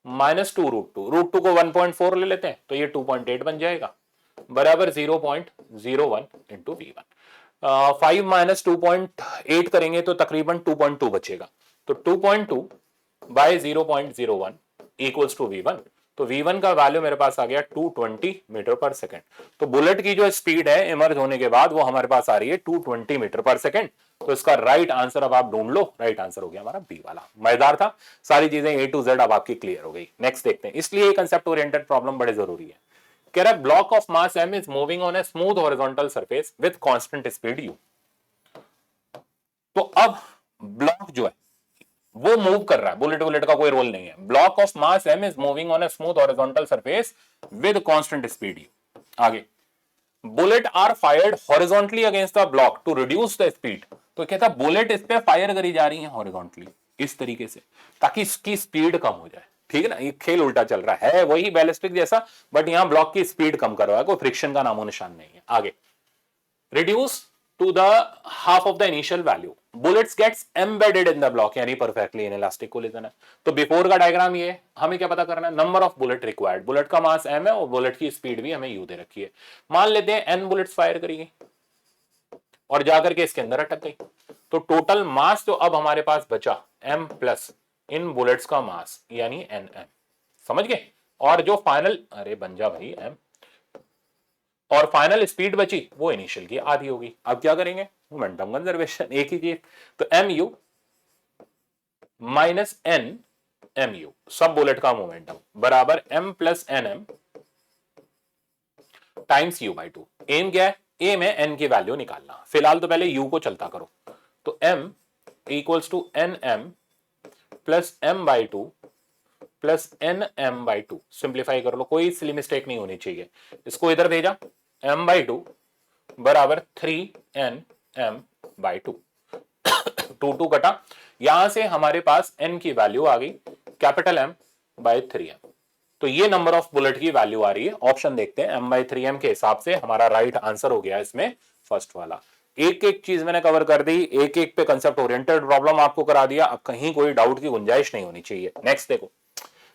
माइनस 2 √2 को 1.4 ले लेते हैं, तो ये 2.8 बन जाएगा, बराबर 0.01 इंटू v1। 5 माइनस 2.8 करेंगे तो तकरीबन 2.2 बचेगा, तो 2.2 बाय 0.01 इक्वल्स टू v1, तो v1 का वैल्यू मेरे पास आ गया 220 मीटर पर सेकंड। तो बुलेट की जो स्पीड है इमर्ज होने के बाद वो हमारे पास आ रही है 220 मीटर पर सेकंड। तो इसका राइट आंसर अब आप ढूंढ लो, राइट आंसर हो गया हमारा बी वाला। मजेदार था, सारी चीजें A to Z अब आपकी क्लियर हो गई। नेक्स्ट देखते हैं, इसलिए कंसेप्ट ओरिएंटेड प्रॉब्लम बड़े जरूरी है। कह रहा है block of mass m is moving on a smooth horizontal surface with constant speed u। तो अब ब्लॉक जो है वो मूव कर रहा है, बुलेट बुलेट का कोई रोल नहीं है। Block of mass m is moving on a smooth horizontal surface with constant speed u। आगे, bullet are fired horizontally against the block to reduce the speed. तो कहता बुलेट इस पे फायर करी जा रही है हॉरिजॉन्टली इस तरीके से, ताकि इसकी स्पीड कम हो जाए। ठीक है ना, ये खेल उल्टा चल रहा है, वही बैलिस्टिक जैसा, बट यहां ब्लॉक की स्पीड कम कर रहा है, कोई फ्रिक्शन का नामो निशान नहीं है। आगे, reduce to the half of the initial value, bullets gets embedded in the block, यानी परफेक्टली इन इलास्टिक कोलिजन है। तो बिफोर का डायग्राम ये है, हमें क्या पता करना है, number of bullet required, bullet का मास m है और बुलेट की स्पीड भी हमें u दे रखी है। मान लेते हैं n बुलेट्स फायर करेंगे और जाकर के इसके अंदर अटक गई, तो टोटल मास जो अब हमारे पास बचा m प्लस इन बुलेट्स का मास यानी nm, समझ गए। और जो फाइनल, अरे बन जा भाई m, और फाइनल स्पीड बची वो इनिशियल की आधी होगी। अब क्या करेंगे, मोमेंटम कंजर्वेशन, एक ही चीज, तो mu माइनस n mu सब बुलेट का मोमेंटम बराबर m plus nm times u by 2। M क्या है, एम है n की वैल्यू निकालना, फिलहाल तो पहले u को चलता करो। तो m equals to nm plus m by 2 plus nm by 2, simplify कर लो, कोई सिली मिस्टेक नहीं होनी चाहिए। इसको इधर भेजा, m बाई 2 बराबर 3nm बाई 2, 2 कटा, यहां से हमारे पास n की वैल्यू आ गई कैपिटल M बाई 3m। तो ये नंबर ऑफ बुलेट की वैल्यू आ रही है। ऑप्शन देखते हैं, m बाई 3m के हिसाब से हमारा राइट आंसर हो गया इसमें फर्स्ट वाला। एक एक चीज मैंने कवर कर दी, एक एक पे कंसेप्ट ओरिएंटेड प्रॉब्लम आपको करा दिया, अब कहीं कोई डाउट की गुंजाइश नहीं होनी चाहिए। नेक्स्ट देखो,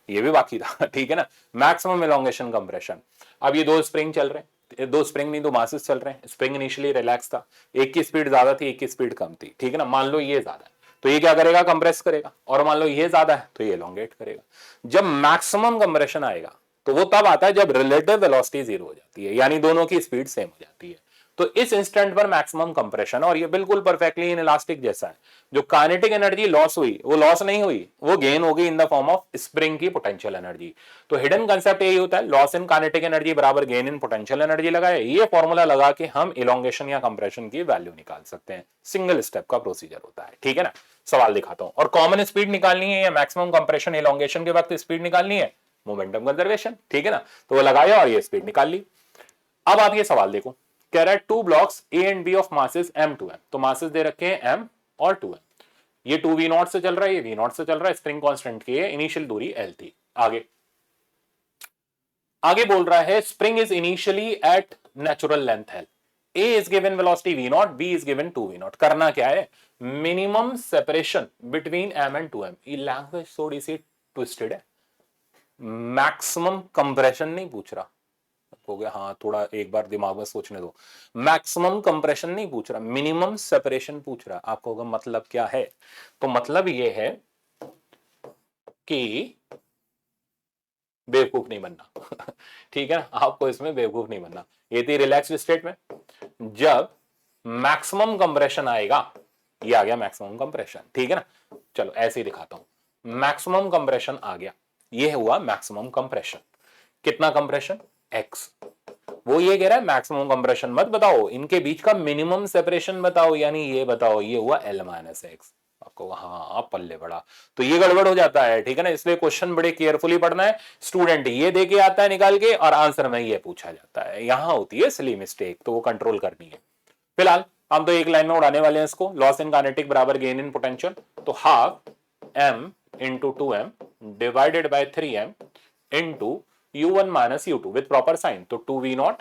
ये भी बाकी था, ठीक है ना, मैक्सिमम इलोंगेशन कंप्रेशन। अब ये दो स्प्रिंग चल रहे हैं, दो स्प्रिंग नहीं, दो मासेस चल रहे हैं। स्प्रिंग इनिशियली रिलैक्स था, एक की स्पीड ज्यादा थी, एक की स्पीड कम थी। ठीक है ना, मान लो ये ज्यादा है तो ये क्या करेगा, कंप्रेस करेगा, और मान लो ये ज्यादा है तो ये एलोंगेट करेगा। जब मैक्सिमम कंप्रेशन आएगा तो वो तब आता है जब रिलेटिव वेलोसिटी जीरो हो जाती है, यानी दोनों की स्पीड सेम हो जाती है। तो इस इंस्टेंट पर मैक्सिमम कंप्रेशन, और ये बिल्कुल परफेक्टली इनइलास्टिक जैसा है। जो काइनेटिक एनर्जी लॉस हुई वो लॉस नहीं हुई, वो गेन हो गई in the form of spring की पोटेंशियल एनर्जी। तो हिडन कंसेप्ट यही होता है, लॉस इन काइनेटिक एनर्जी बराबर गेन इन पोटेंशियल एनर्जी लगाए, ये फॉर्मूला लगा के हम इलोंगेशन या कंप्रेशन की वैल्यू निकाल सकते हैं। सिंगल स्टेप का प्रोसीजर होता है, ठीक है ना। सवाल दिखाता हूं, और कॉमन स्पीड निकालनी है या मैक्सिमम कंप्रेशन इलोंगेशन के वक्त स्पीड निकालनी है, मोमेंटम कंजर्वेशन, ठीक है ना। तो वो लगाया और ये स्पीड निकाल ली। अब आप ये सवाल देखो, कह रहा है two blocks a and b of masses m to m, तो मासेस दे रखे हैं m और 2m। ये 2v0 से चल रहा है, ये v0 से चल रहा है, स्प्रिंग कांस्टेंट की है, इनिशियल दूरी l थी। आगे आगे बोल रहा है spring is initially at natural length l, a is given velocity v0, b is given 2v0। करना क्या है, minimum separation between m and 2m। ये लैंग्वेज थोड़ी सी ट्विस्टेड है, मैक्सिमम कंप्रेशन नहीं पूछ रहा हो गया, हाँ थोड़ा एक बार दिमाग में सोचने दो। मैक्सिमम कंप्रेशन नहीं पूछ रहा, मिनिमम सेपरेशन पूछ रहा। आपको होगा मतलब क्या है, तो मतलब ये है कि बेवकूफ नहीं बनना ठीक है ना, आपको इसमें बेवकूफ नहीं बनना। ये थी रिलैक्स्ड स्टेट में, जब मैक्सिमम कंप्रेशन आएगा, ये आ गया मैक्सिमम कंप्रेशन, ठीक है ना। चलो ऐसे ही दिखाता हूं, मैक्सिमम कंप्रेशन आ गया, ये हुआ मैक्सिमम कंप्रेशन। कितना कंप्रेशन, x। वो ये कह रहा है मैक्सिमम कंप्रेशन मत बताओ, इनके बीच का मिनिमम सेपरेशन बताओ, यानी ये बताओ, ये हुआ l माइनस एक्स। आपको हाँ पल्ले बड़ा, तो ये गड़बड़ हो जाता है, ठीक है ना। इसलिए क्वेश्चन बड़े केयरफुली पढ़ना है। स्टूडेंट ये दे के आता है निकाल के, और आंसर में ये पूछा जाता है, यहां होती है सिली मिस्टेक, तो वो कंट्रोल करनी है। फिलहाल हम तो एक लाइन में उड़ाने वाले हैं इसको, लॉस इन काइनेटिक बराबर गेन इन पोटेंशियल, तो half m into 2m divided by 3m into u1 minus u2 with proper sign, तो 2v0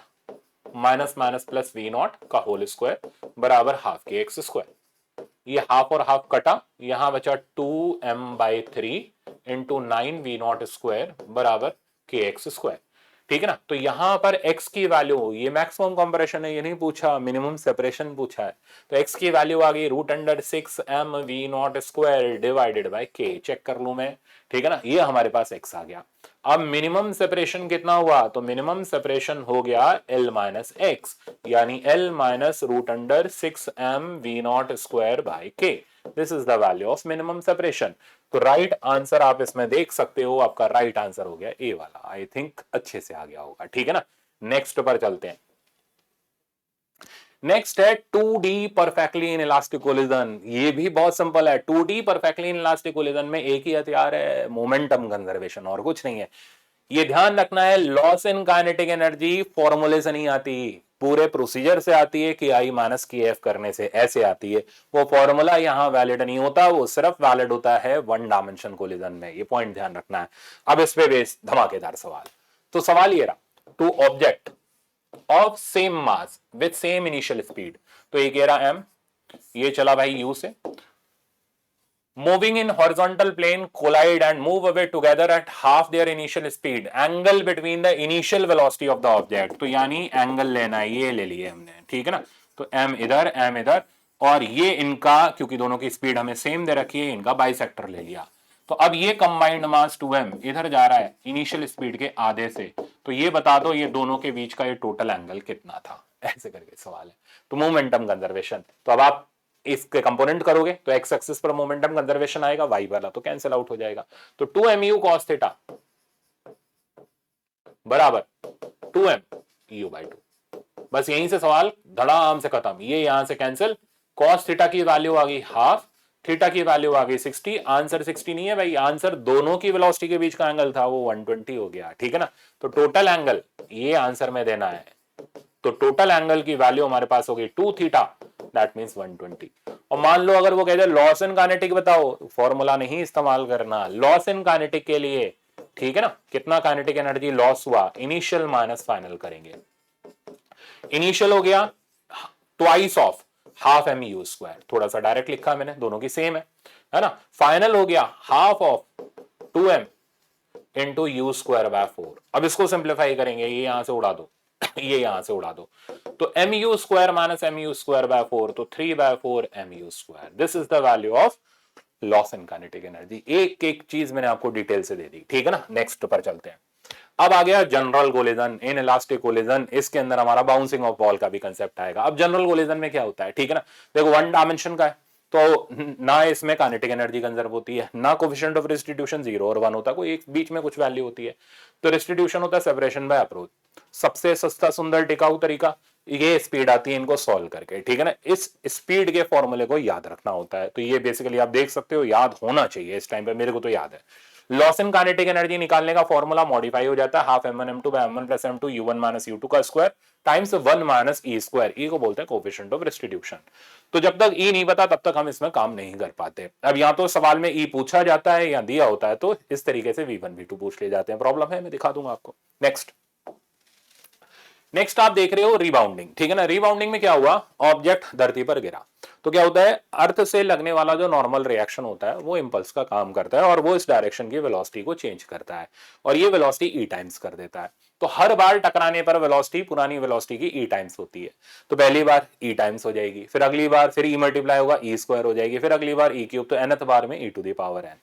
minus minus plus v0 का होल स्क्वायर बराबर हाफ के एक्स स्क्वायर। ये हाफ और half कटा, यहां बचा 2m by 3 into 9v0 square बराबर के एक्स स्क्वायर, ठीक है ना। तो यहां पर x की वैल्यू, ये मैक्सिमम कंप्रेशन है, ये नहीं पूछा, मिनिमम सेपरेशन पूछा है, तो x की वैल्यू आ गई √6mv0 square divided by k। Check कर लूं मैं, ठीक है ना, ये हमारे पास x आ गया। अब मिनिमम सेपरेशन कितना हुआ, तो मिनिमम सेपरेशन हो गया l माइनस एक्स, यानी l minus √6mv0 square by k। This is the value of minimum separation. तो राइट आंसर आप इसमें देख सकते हो, आपका राइट आंसर हो गया ए वाला। आई थिंक अच्छे से आ गया होगा, ठीक है ना। नेक्स्ट पर चलते हैं। नेक्स्ट है 2D perfectly in elastic collision. ये भी बहुत सिंपल है। 2D perfectly in elastic collision में एक ही हथियार है, मोमेंटम कंजर्वेशन, और कुछ नहीं है। ये ध्यान रखना है, लॉस इन काइनेटिक एनर्जी फॉर्मूले से नहीं आती, पूरे प्रोसीजर से आती है कि आई माइनस की एफ करने से ऐसे आती है। वो फॉर्मूला यहां वैलिड नहीं होता, वो सिर्फ वैलिड होता है वन डायमेंशन कोलिजन में। ये पॉइंट ध्यान रखना है। अब इस पे बेस धमाकेदार सवाल। तो सवाल ये रहा, two object of same mass with same initial speed. तो ये कह रहा m, ये चला भाई u से, moving in horizontal plane collide and move away together at half their initial speed, angle between the initial velocity of the object। तो यानी एंगल लेना है, ये ले लिए हमने, ठीक है ना। तो m इधर, और ये इनका, क्योंकि दोनों की स्पीड हमें सेम दे रखी है, इनका बाइसेक्टर ले लिया। तो अब ये कंबाइंड मास 2m इधर जा रहा है इनिशियल स्पीड के आधे से, तो ये बता दो ये दोनों के बीच का ये टोटल एंगल कितना था, ऐसे करके सवाल है। तो मोमेंटम कंजर्वेशन, तो अब आप इसके कंपोनेंट करोगे तो एक्स एक्सिस पर मोमेंटम कंजर्वेशन आएगा, वाई वाला तो कैंसिल आउट हो जाएगा। तो 2mu cos थीटा बराबर 2mu/2। बस यहीं से सवाल धड़ाम से खत्म। ये यहां से कैंसिल, cos थीटा की वैल्यू आ गई हाफ, थीटा की वैल्यू आ गई 60। आंसर 60 नहीं है भाई, आंसर दोनों की वेलोसिटी के बीच का एंगल था, वो 120 हो गया, ठीक है ना। तो टोटल एंगल ये आंसर में देना है। तो टोटल एंगल की वैल्यू हमारे पास होगी 2 थीटा, दैट मींस 120। और मान लो अगर वो कहते लॉस इन काइनेटिक बताओ, फॉर्मूला नहीं इस्तेमाल करना लॉस इन काइनेटिक के लिए, ठीक है ना। कितना काइनेटिक एनर्जी लॉस हुआ, इनिशियल माइनस फाइनल करेंगे। इनिशियल हो गया ट्वाइस ऑफ हाफ mu², थोड़ा सा डायरेक्ट लिखा मैंने, दोनों की सेम है ना। फाइनल हो गया half of 2m into u²/4। अब इसको सिंप्लीफाई करेंगे, ये यहां से उड़ा दो ये यहां से उड़ा दो, तो mu² माइनस mu²/4, तो 3/4 mu²। This is the value of loss in kinetic energy. एक एक चीज मैंने आपको डिटेल से दे दी, ठीक है ना। नेक्स्ट पर चलते हैं। अब आ गया जनरल कोलिजन, इन इलास्टिक कोलिजन। इसके अंदर हमारा बाउंसिंग ऑफ बॉल का भी कंसेप्ट आएगा। अब जनरल कोलिजन में क्या होता है, ठीक है ना। देखो वन डायमेंशन का है, तो ना इसमें काइनेटिक एनर्जी कंजर्व होती है, ना कोफिशिएंट ऑफ रेस्टिट्यूशन 0 और 1 होता है, कोई एक बीच में कुछ वैल्यू होती है। तो रेस्टिट्यूशन होता है सेपरेशन बाय अप्रोच। सबसे सस्ता सुंदर टिकाऊ तरीका, ये स्पीड आती है इनको सॉल्व करके, ठीक है ना। इस स्पीड के फॉर्मूले को याद रखना होता है। तो ये बेसिकली आप देख सकते हो, याद होना चाहिए इस टाइम पे, मेरे को तो याद है। लॉस इन काइनेटिक एनर्जी निकालने का फॉर्मूला मॉडिफाई हो जाता है, हाफ m1m2/m1+m2 u1 - u2 का स्क्वायर टाइम्स 1 - e²। ई को बोलते हैं कोफिशिएंट ऑफ रेस्टिट्यूशन। तो जब तक ई नहीं पता तब तक हम इसमें काम नहीं कर पाते। अब या तो सवाल में ई पूछा जाता है या दिया होता है, तो इस तरीके से v1 v2 पूछ ले जाते हैं। प्रॉब्लम है, मैं दिखा दूंगा आपको। नेक्स्ट आप देख रहे हो रिबाउंडिंग, ठीक है ना। रिबाउंडिंग में क्या हुआ, ऑब्जेक्ट धरती पर गिरा, तो क्या होता है, अर्थ से लगने वाला जो नॉर्मल रिएक्शन होता है वो इंपल्स का काम करता है, और वो इस डायरेक्शन की वेलोसिटी को चेंज करता है, और ये वेलोसिटी ई टाइम्स कर देता है। तो हर बार टकराने पर वेलोसिटी पुरानी वेलोसिटी की ई टाइम्स होती है। तो पहली बार ई टाइम्स हो जाएगी, फिर अगली बार फिर ई मल्टीप्लाई होगा, ई² हो जाएगी, फिर अगली बार ई क्यूब, तो nth बार में e⁻n।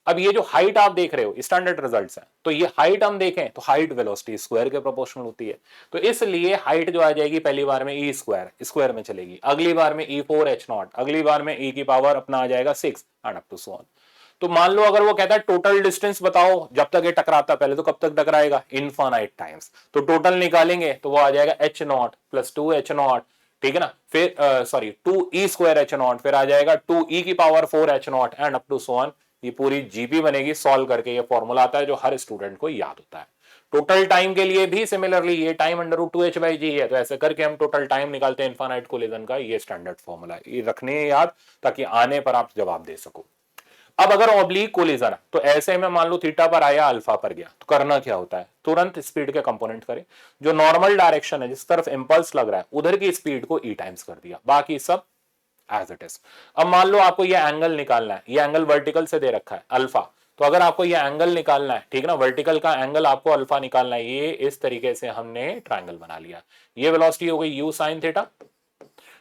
अब ये जो हाइट आप देख रहे हो स्टैंडर्ड रिजल्ट्स हैं, तो ये हाइट हम देखें तो हाइट वेलोसिटी स्क्वायर के प्रोपोर्शनल होती है। तो इसलिए हाइट जो आ जाएगी पहली बार में ई स्क्वायर में चलेगी, अगली बार में e⁴h0, अगली बार में e की पावर अपना आ जाएगा 6 and up to so on. तो मान लो अगर वो कहता है टोटल डिस्टेंस बताओ जब तक ये टकराता, पहले तो कब तक टकराएगा, इनफाइनाइट टाइम्स। तो टोटल निकालेंगे तो वो आ जाएगा h0 + 2h0, ठीक है ना। फिर सॉरी 2e²h0, फिर आ जाएगा 2e की power 4h0 and up to so on. ये पूरी जीपी बनेगी सॉल्व करके। ये फॉर्मूला आता है जो हर स्टूडेंट को याद होता है। टोटल टाइम के लिए भी सिमिलरली ये टाइम √2h/g है, तो ऐसे करके हम टोटल टाइम निकालते हैं इनफाइनाइट कोलिजन का। ये स्टैंडर्ड फॉर्मूला है, ये रखने याद ताकि आने पर आप जवाब दे सको। अब अगर ऑब्लिक कोलिजन है तो ऐसे में मान लो थीटा पर आया अल्फा पर गया, तो करना क्या होता है, तुरंत स्पीड के कंपोनेंट करें। जो नॉर्मल डायरेक्शन है जिस तरफ इंपल्स लग रहा है उधर की स्पीड को ई टाइम्स कर दिया, बाकी सब एज इट इज। अब मान लो आपको ये एंगल निकालना है, ये एंगल वर्टिकल से दे रखा है अल्फा, तो अगर आपको ये एंगल निकालना है, ठीक है ना, वर्टिकल का एंगल आपको अल्फा निकालना है, ये इस तरीके से हमने ट्रायंगल बना लिया। ये वेलोसिटी हो गई u sin थीटा,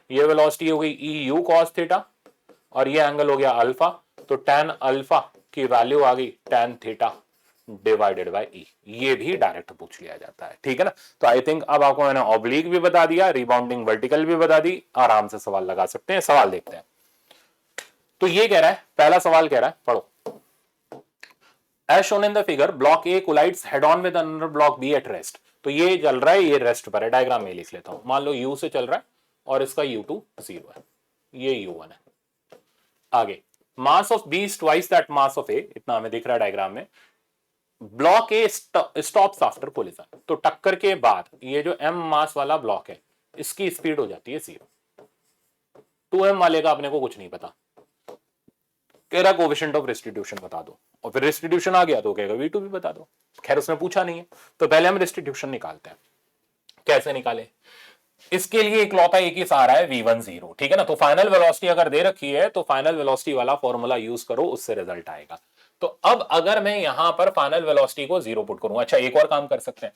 ये वेलोसिटी हो गई e u cos थीटा, और ये एंगल हो गया अल्फा। तो tan अल्फा की वैल्यू आ गई tan थीटा डिवाइडेड बाय ई। ये भी डायरेक्ट पूछ लिया जाता है, ठीक है ना। तो आई थिंक अब आपको मैंने ऑब्लिक भी बता दिया, रिबाउंडिंग वर्टिकल भी बता दी, आराम से सवाल लगा सकते हैं। सवाल देखते हैं। तो ये कह रहा है, पहला सवाल कह रहा है, पढ़ो। As shown in the figure, block A collides head on with another block B at rest. तो ये चल रहा है, ये रेस्ट पर है, डायग्राम में लिख लेता हूं, मान लो U से चल रहा है और इसका U2 0 है, ये U1 है। आगे mass of B is twice that mass of A, इतना हमें दिख रहा है डायग्राम में। ब्लॉक ए स्टॉप्स आफ्टर कोलिजन, तो टक्कर के बाद ये जो M मास वाला ब्लॉक है इसकी स्पीड हो जाती है 0। 2M वाले का अपने को कुछ नहीं पता, कह रहा कोएफिशिएंट ऑफ रेस्टिट्यूशन बता दो, और फिर रेस्टिट्यूशन आ गया तो कहेगा V2 भी बता दो। खैर उसने पूछा नहीं है, तो पहले हम रेस्टिट्यूशन निकालते हैं। कैसे निकाले, इसके लिए इकलौता एक ही सहारा है V1 0, ठीक है ना। तो फाइनल वेलोसिटी अगर दे रखी है तो फाइनल वेलोसिटी वाला फॉर्मूला यूज करो, उससे रिजल्ट आएगा। तो अब अगर मैं यहां पर फाइनल वेलोसिटी को 0 पुट करूंगा, अच्छा एक और काम कर सकते हैं,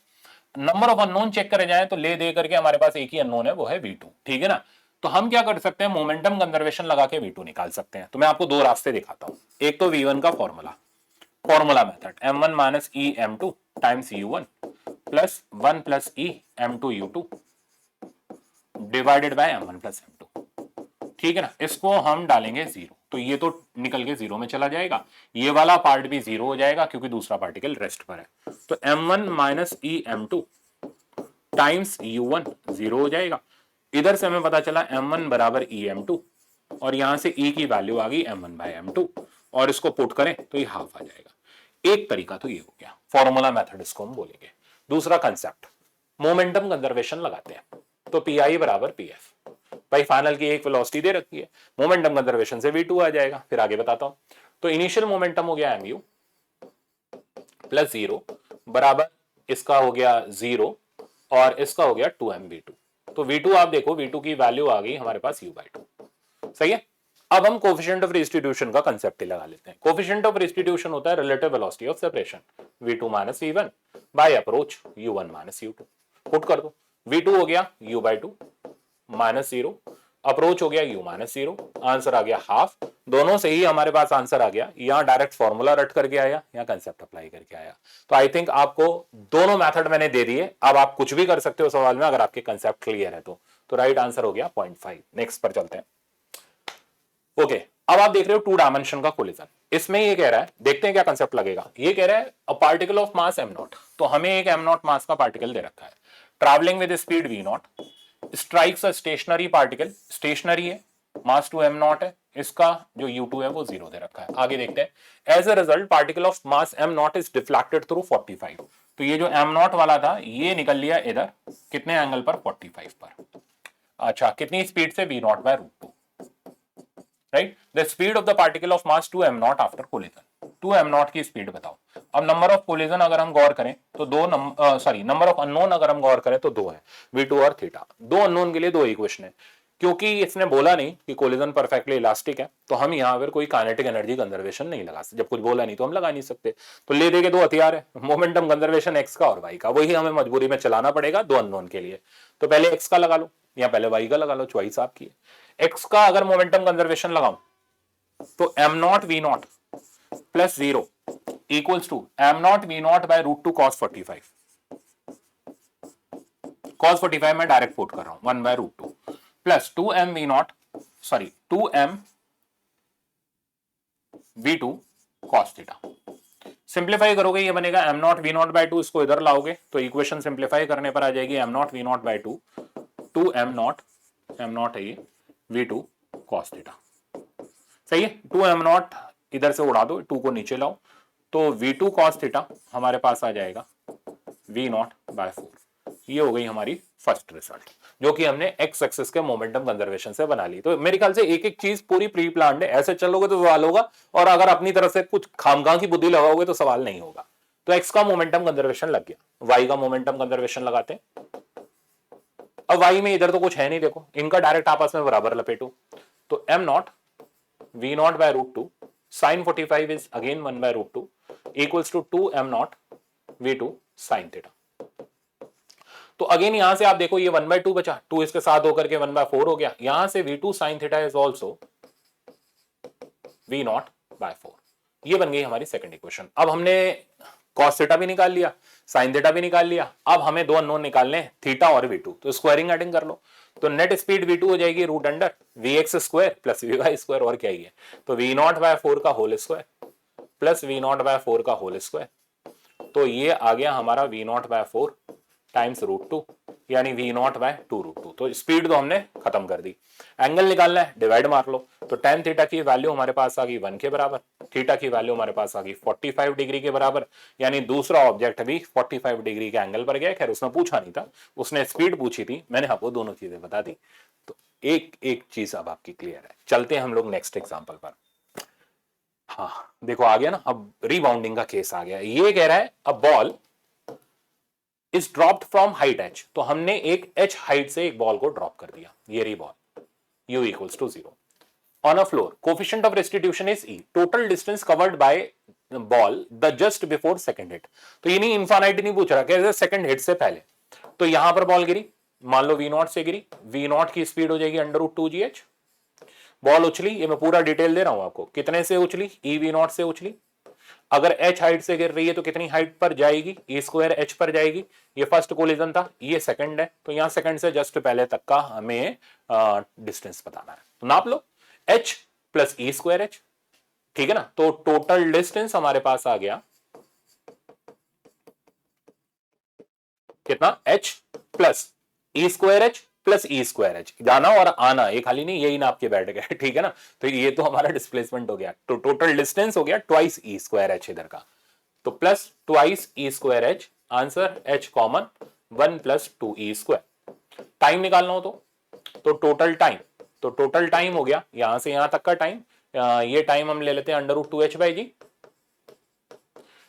नंबर ऑफ अननोन चेक करे जाए तो ले दे करके हमारे पास एक ही अननोन है, वो है V2, ठीक है ना। तो हम क्या कर सकते हैं, मोमेंटम कंजर्वेशन लगा के V2 निकाल सकते हैं। तो मैं आपको दो रास्ते दिखाता हूं, एक तो V1 का formula method m1 minus E m2 times u1 plus 1 plus E m2 u2 divided by m1 plus m2, ठीक है ना। इसको हम डालेंगे 0, तो ये तो निकल के 0 में चला जाएगा, ये वाला पार्ट भी 0 हो जाएगा क्योंकि दूसरा पार्टिकल रेस्ट पर है। तो m1 माइनस ई m2 टाइम्स u1 0 हो जाएगा। इधर से हमें पता चला m1 बराबर ई m2, और यहां से e की वैल्यू आ गई m1 बाय m2, और इसको पुट करें तो ये हाफ आ जाएगा। एक तरीका तो ये हो गया, फॉर्मूला मेथड इसको हम बोलेंगे। दूसरा कंसेप्ट, मोमेंटम कंजर्वेशन लगाते हैं, तो पी बराबर पी एफ। भाई फाइनल की एक वेलोसिटी दे रखी है, मोमेंटम कंजर्वेशन से V2 आ जाएगा। फिर आगे बताता हूं, तो इनिशियल मोमेंटम हो गया mu प्लस 0 बराबर इसका हो गया 0 और इसका हो गया 2mv2। तो V2 आप देखो, V2 की वैल्यू आ गई हमारे पास u/2, सही है। अब हम कोफिशिएंट ऑफ रेस्टिट्यूशन का कंसेप्ट ही लगा लेते हैं। कोफिशिएंट ऑफ रेस्टिट्यूशन होता है relative velocity of separation, V2 minus V1 by approach U1 minus U2। Put कर दो, V2 हो गया u/2 माइनस 0, अप्रोच हो गया u माइनस 0, आंसर आ गया हाफ। दोनों से ही हमारे पास आंसर आ गया, यहां डायरेक्ट फॉर्मूला रट करके आया या कंसेप्ट अप्लाई करके आया। तो आई थिंक आपको दोनों मेथड मैंने दे दिए, अब आप कुछ भी कर सकते हो सवाल में अगर आपके कंसेप्ट क्लियर है तो राइट आंसर हो गया 0.5। नेक्स्ट पर चलते हैं। ओके, अब आप देख रहे हो टू डायमेंशन का कोलिजन, इसमें ये कह रहा है, देखते हैं क्या कंसेप्ट लगेगा। ये कह रहा है a particle of mass m0, तो हमें एक m0 मास का पार्टिकल दे रखा है, travelling with speed v0, strikes a stationary particle, stationary है, मास 2 m0 है, इसका जो u2 है वो 0 दे रखा है। आगे देखते हैं, as a result particle of mass m0 is deflected through 45। तो ये जो m0 वाला था ये निकल लिया इधर, कितने एंगल पर, 45 पर। अच्छा, कितनी स्पीड से, v0 by root 2, right. The speed of the particle of mass 2 m0 after collision, 2 m0 की स्पीड बताओ। अब नंबर ऑफ कोलिजन अगर हम गौर करें तो नंबर ऑफ अननोन अगर हम गौर करें तो 2 है, V2 और थीटा। दो अननोन के लिए दो इक्वेशन है, क्योंकि इसने बोला नहीं कि कोलिजन परफेक्टली इलास्टिक है, तो हम यहां पर कोई काइनेटिक एनर्जी कंजर्वेशन नहीं लगा सकते। जब कुछ बोला नहीं तो हम लगा नहीं सकते, तो ले देंगे दो हथियार है, मोमेंटम कंजर्वेशन एक्स का और वाई का, वही हमें मजबूरी में चलाना पड़ेगा दो अननोन के लिए। तो पहले एक्स का लगा लो या पहले वाई का लगा लो, चॉइस आपकी है। एक्स का अगर मोमेंटम कंजर्वेशन लगाऊं तो m0 v0 plus 0 equals to m0 v0 by root 2 cos 45। cos 45 मैं डायरेक्ट पुट कर रहा हूं 1 by root 2 plus 2m v0 sorry 2m v2 cos theta. Simplify करोगे ये बनेगा m0 v0 बाय 2, इसको इधर लाओगे तो इक्वेशन सिंप्लीफाई करने पर आ जाएगी m0 v0 बाय 2 m0 है ये v2 cos थीटा, सही है। 2m0 इधर से उड़ा दो, 2 को नीचे लाओ, तो v2 cos थीटा हमारे पास आ जाएगा v0 बाय 4। ये हो गई हमारी फर्स्ट रिजल्ट, जो कि हमने एक्स एक्सिस के मोमेंटम कंजर्वेशन से बना ली। तो मेरे ख्याल से एक एक चीज पूरी प्री प्लान्ड है, ऐसे चलोगे तो सवाल होगा, और अगर अपनी तरफ से कुछ खामखा की बुद्धि लगाओगे तो सवाल नहीं होगा। तो एक्स का मोमेंटम कंजर्वेशन लग गया, वाई का मोमेंटम कंजर्वेशन लगाते हैं। अब वाई में इधर तो कुछ है नहीं, देखो इनका डायरेक्ट आपस में बराबर लपेटो, तो m0 v0 by root 2 sin 45 is again 1 by root 2 equals to 2 m0 v2 sin theta। तो अगेन यहां से आप देखो ये 1 by 2 बचा, 2 इसके साथ होकर के 1 by 4 हो गया, यहां से v2 sin theta is also v0 by 4। ये बन गई हमारी सेकंड इक्वेशन। अब हमने cos थीटा भी निकाल लिया, sin थीटा भी निकाल लिया, अब हमें दो अननोन निकालने हैं, थीटा और v2, तो स्क्वायरिंग एडिंग कर लो, तो नेट स्पीड v2 हो जाएगी root under vx square plus vy square, और क्या ही है, तो v0 बाय 4 का whole square plus v0 bye 4 का होल स्क्वायर। तो ये आ गया हमारा v0 बाय 4 टाइम्स √2 यानी v0 बाय 2√2। तो स्पीड तो हमने खत्म कर दी। एंगल निकालना है, डिवाइड मार लो। तो tan थीटा की वैल्यू हमारे पास आ गई 1 के बराबर, थीटा की वैल्यू हमारे पास आ गई 45 डिग्री के बराबर, यानी दूसरा ऑब्जेक्ट भी 45 डिग्री के एंगल पर गया। खैर उसने पूछा नहीं था, उसने स्पीड पूछी थी, मैंने आपको दोनों चीजें बता दी। तो एक एक चीज अब आपकी क्लियर है। चलते हैं हम लोग नेक्स्ट एग्जाम्पल पर। हाँ देखो आ गया ना, अब रीबाउंडिंग का केस आ गया। ये कह रहा है a ball is dropped from height h, तो हमने एक h हाइट से एक बॉल को ड्रॉप कर दिया, ये रही ball, u equals to 0 on a floor, coefficient of restitution is e, total distance covered by ball the just before second hit. तो ये नहीं इनफाइनाइट नहीं पूछ रहा, कैसे सेकंड हिट से पहले। तो यहां पर बॉल गिरी, मान लो v0 से गिरी, v0 की स्पीड हो जाएगी √2gh। बॉल उछली, ये मैं पूरा डिटेल दे रहा हूं आपको, कितने से उछली, e v0 से उछली। अगर h हाइट से गिर रही है तो कितनी हाइट पर जाएगी, e स्क्वायर h पर जाएगी। ये फर्स्ट कोलिजन था, ये सेकंड है, तो यहां सेकंड से जस्ट पहले तक का हमें डिस्टेंस बताना है। तो नाप लो h प्लस ई स्क्वायर h, ठीक है ना। तो टोटल डिस्टेंस हमारे पास आ गया कितना, h प्लस ई स्क्वायर h प्लस ई स्क्वायर h, जाना और आना एक खाली नहीं, यही नाप के बैठ गए, ठीक है ना। तो ये तो हमारा डिस्प्लेसमेंट हो गया, तो टोटल डिस्टेंस हो गया ट्वाइस ई स्क्वायर h इधर का, तो plus twice E square h, answer h common 1 plus 2 E square. Time निकालना हो तो टोटल टाइम, तो टोटल टाइम हो गया यहां से यहां तक का टाइम, ये टाइम हम ले लेते हैं √2h/g,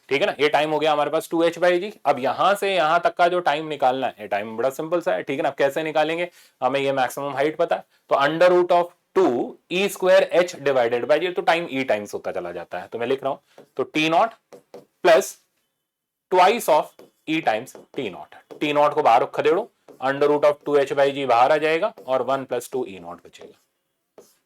ठीक है ना। ये टाइम हो गया हमारे पास 2h/g। अब यहां से यहां तक का जो टाइम निकालना है, ये टाइम बड़ा सिंपल सा है, ठीक है ना। कैसे निकालेंगे, हमें ये मैक्सिमम हाइट पता है, तो √2 E square h divided by, ये तो टाइम e टाइम्स होता चला जाता है, तो मैं लिख रहा हूं तो t0 plus twice of e times t0। t0 को बाहर खदेड़ो, √2h/g बाहर आ जाएगा और 1 प्लस 2 e0 बचेगा,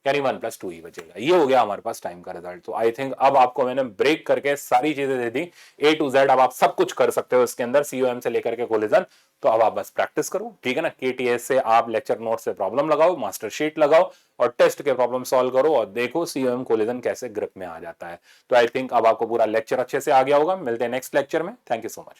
यानी 1 प्लस 2 ही बचेगा। ये हो गया हमारे पास टाइम का रिजल्ट। तो आई थिंक अब आपको मैंने ब्रेक करके सारी चीजें दे दी A to Z, अब आप सब कुछ कर सकते हो इसके अंदर, COM से लेकर के कोलिजन। तो अब आप बस प्रैक्टिस करो, ठीक है ना। KTS से आप लेक्चर नोट से प्रॉब्लम लगाओ, मास्टर शीट लगाओ और टेस्ट के प्रॉब्लम सॉल्व करो और देखो COM कोलिजन कैसे ग्रिप में आ जाता है। तो आई थिंक अब आपको पूरा लेक्चर अच्छे से आ गया होगा। मिलते हैं नेक्स्ट लेक्चर में। Thank you so much.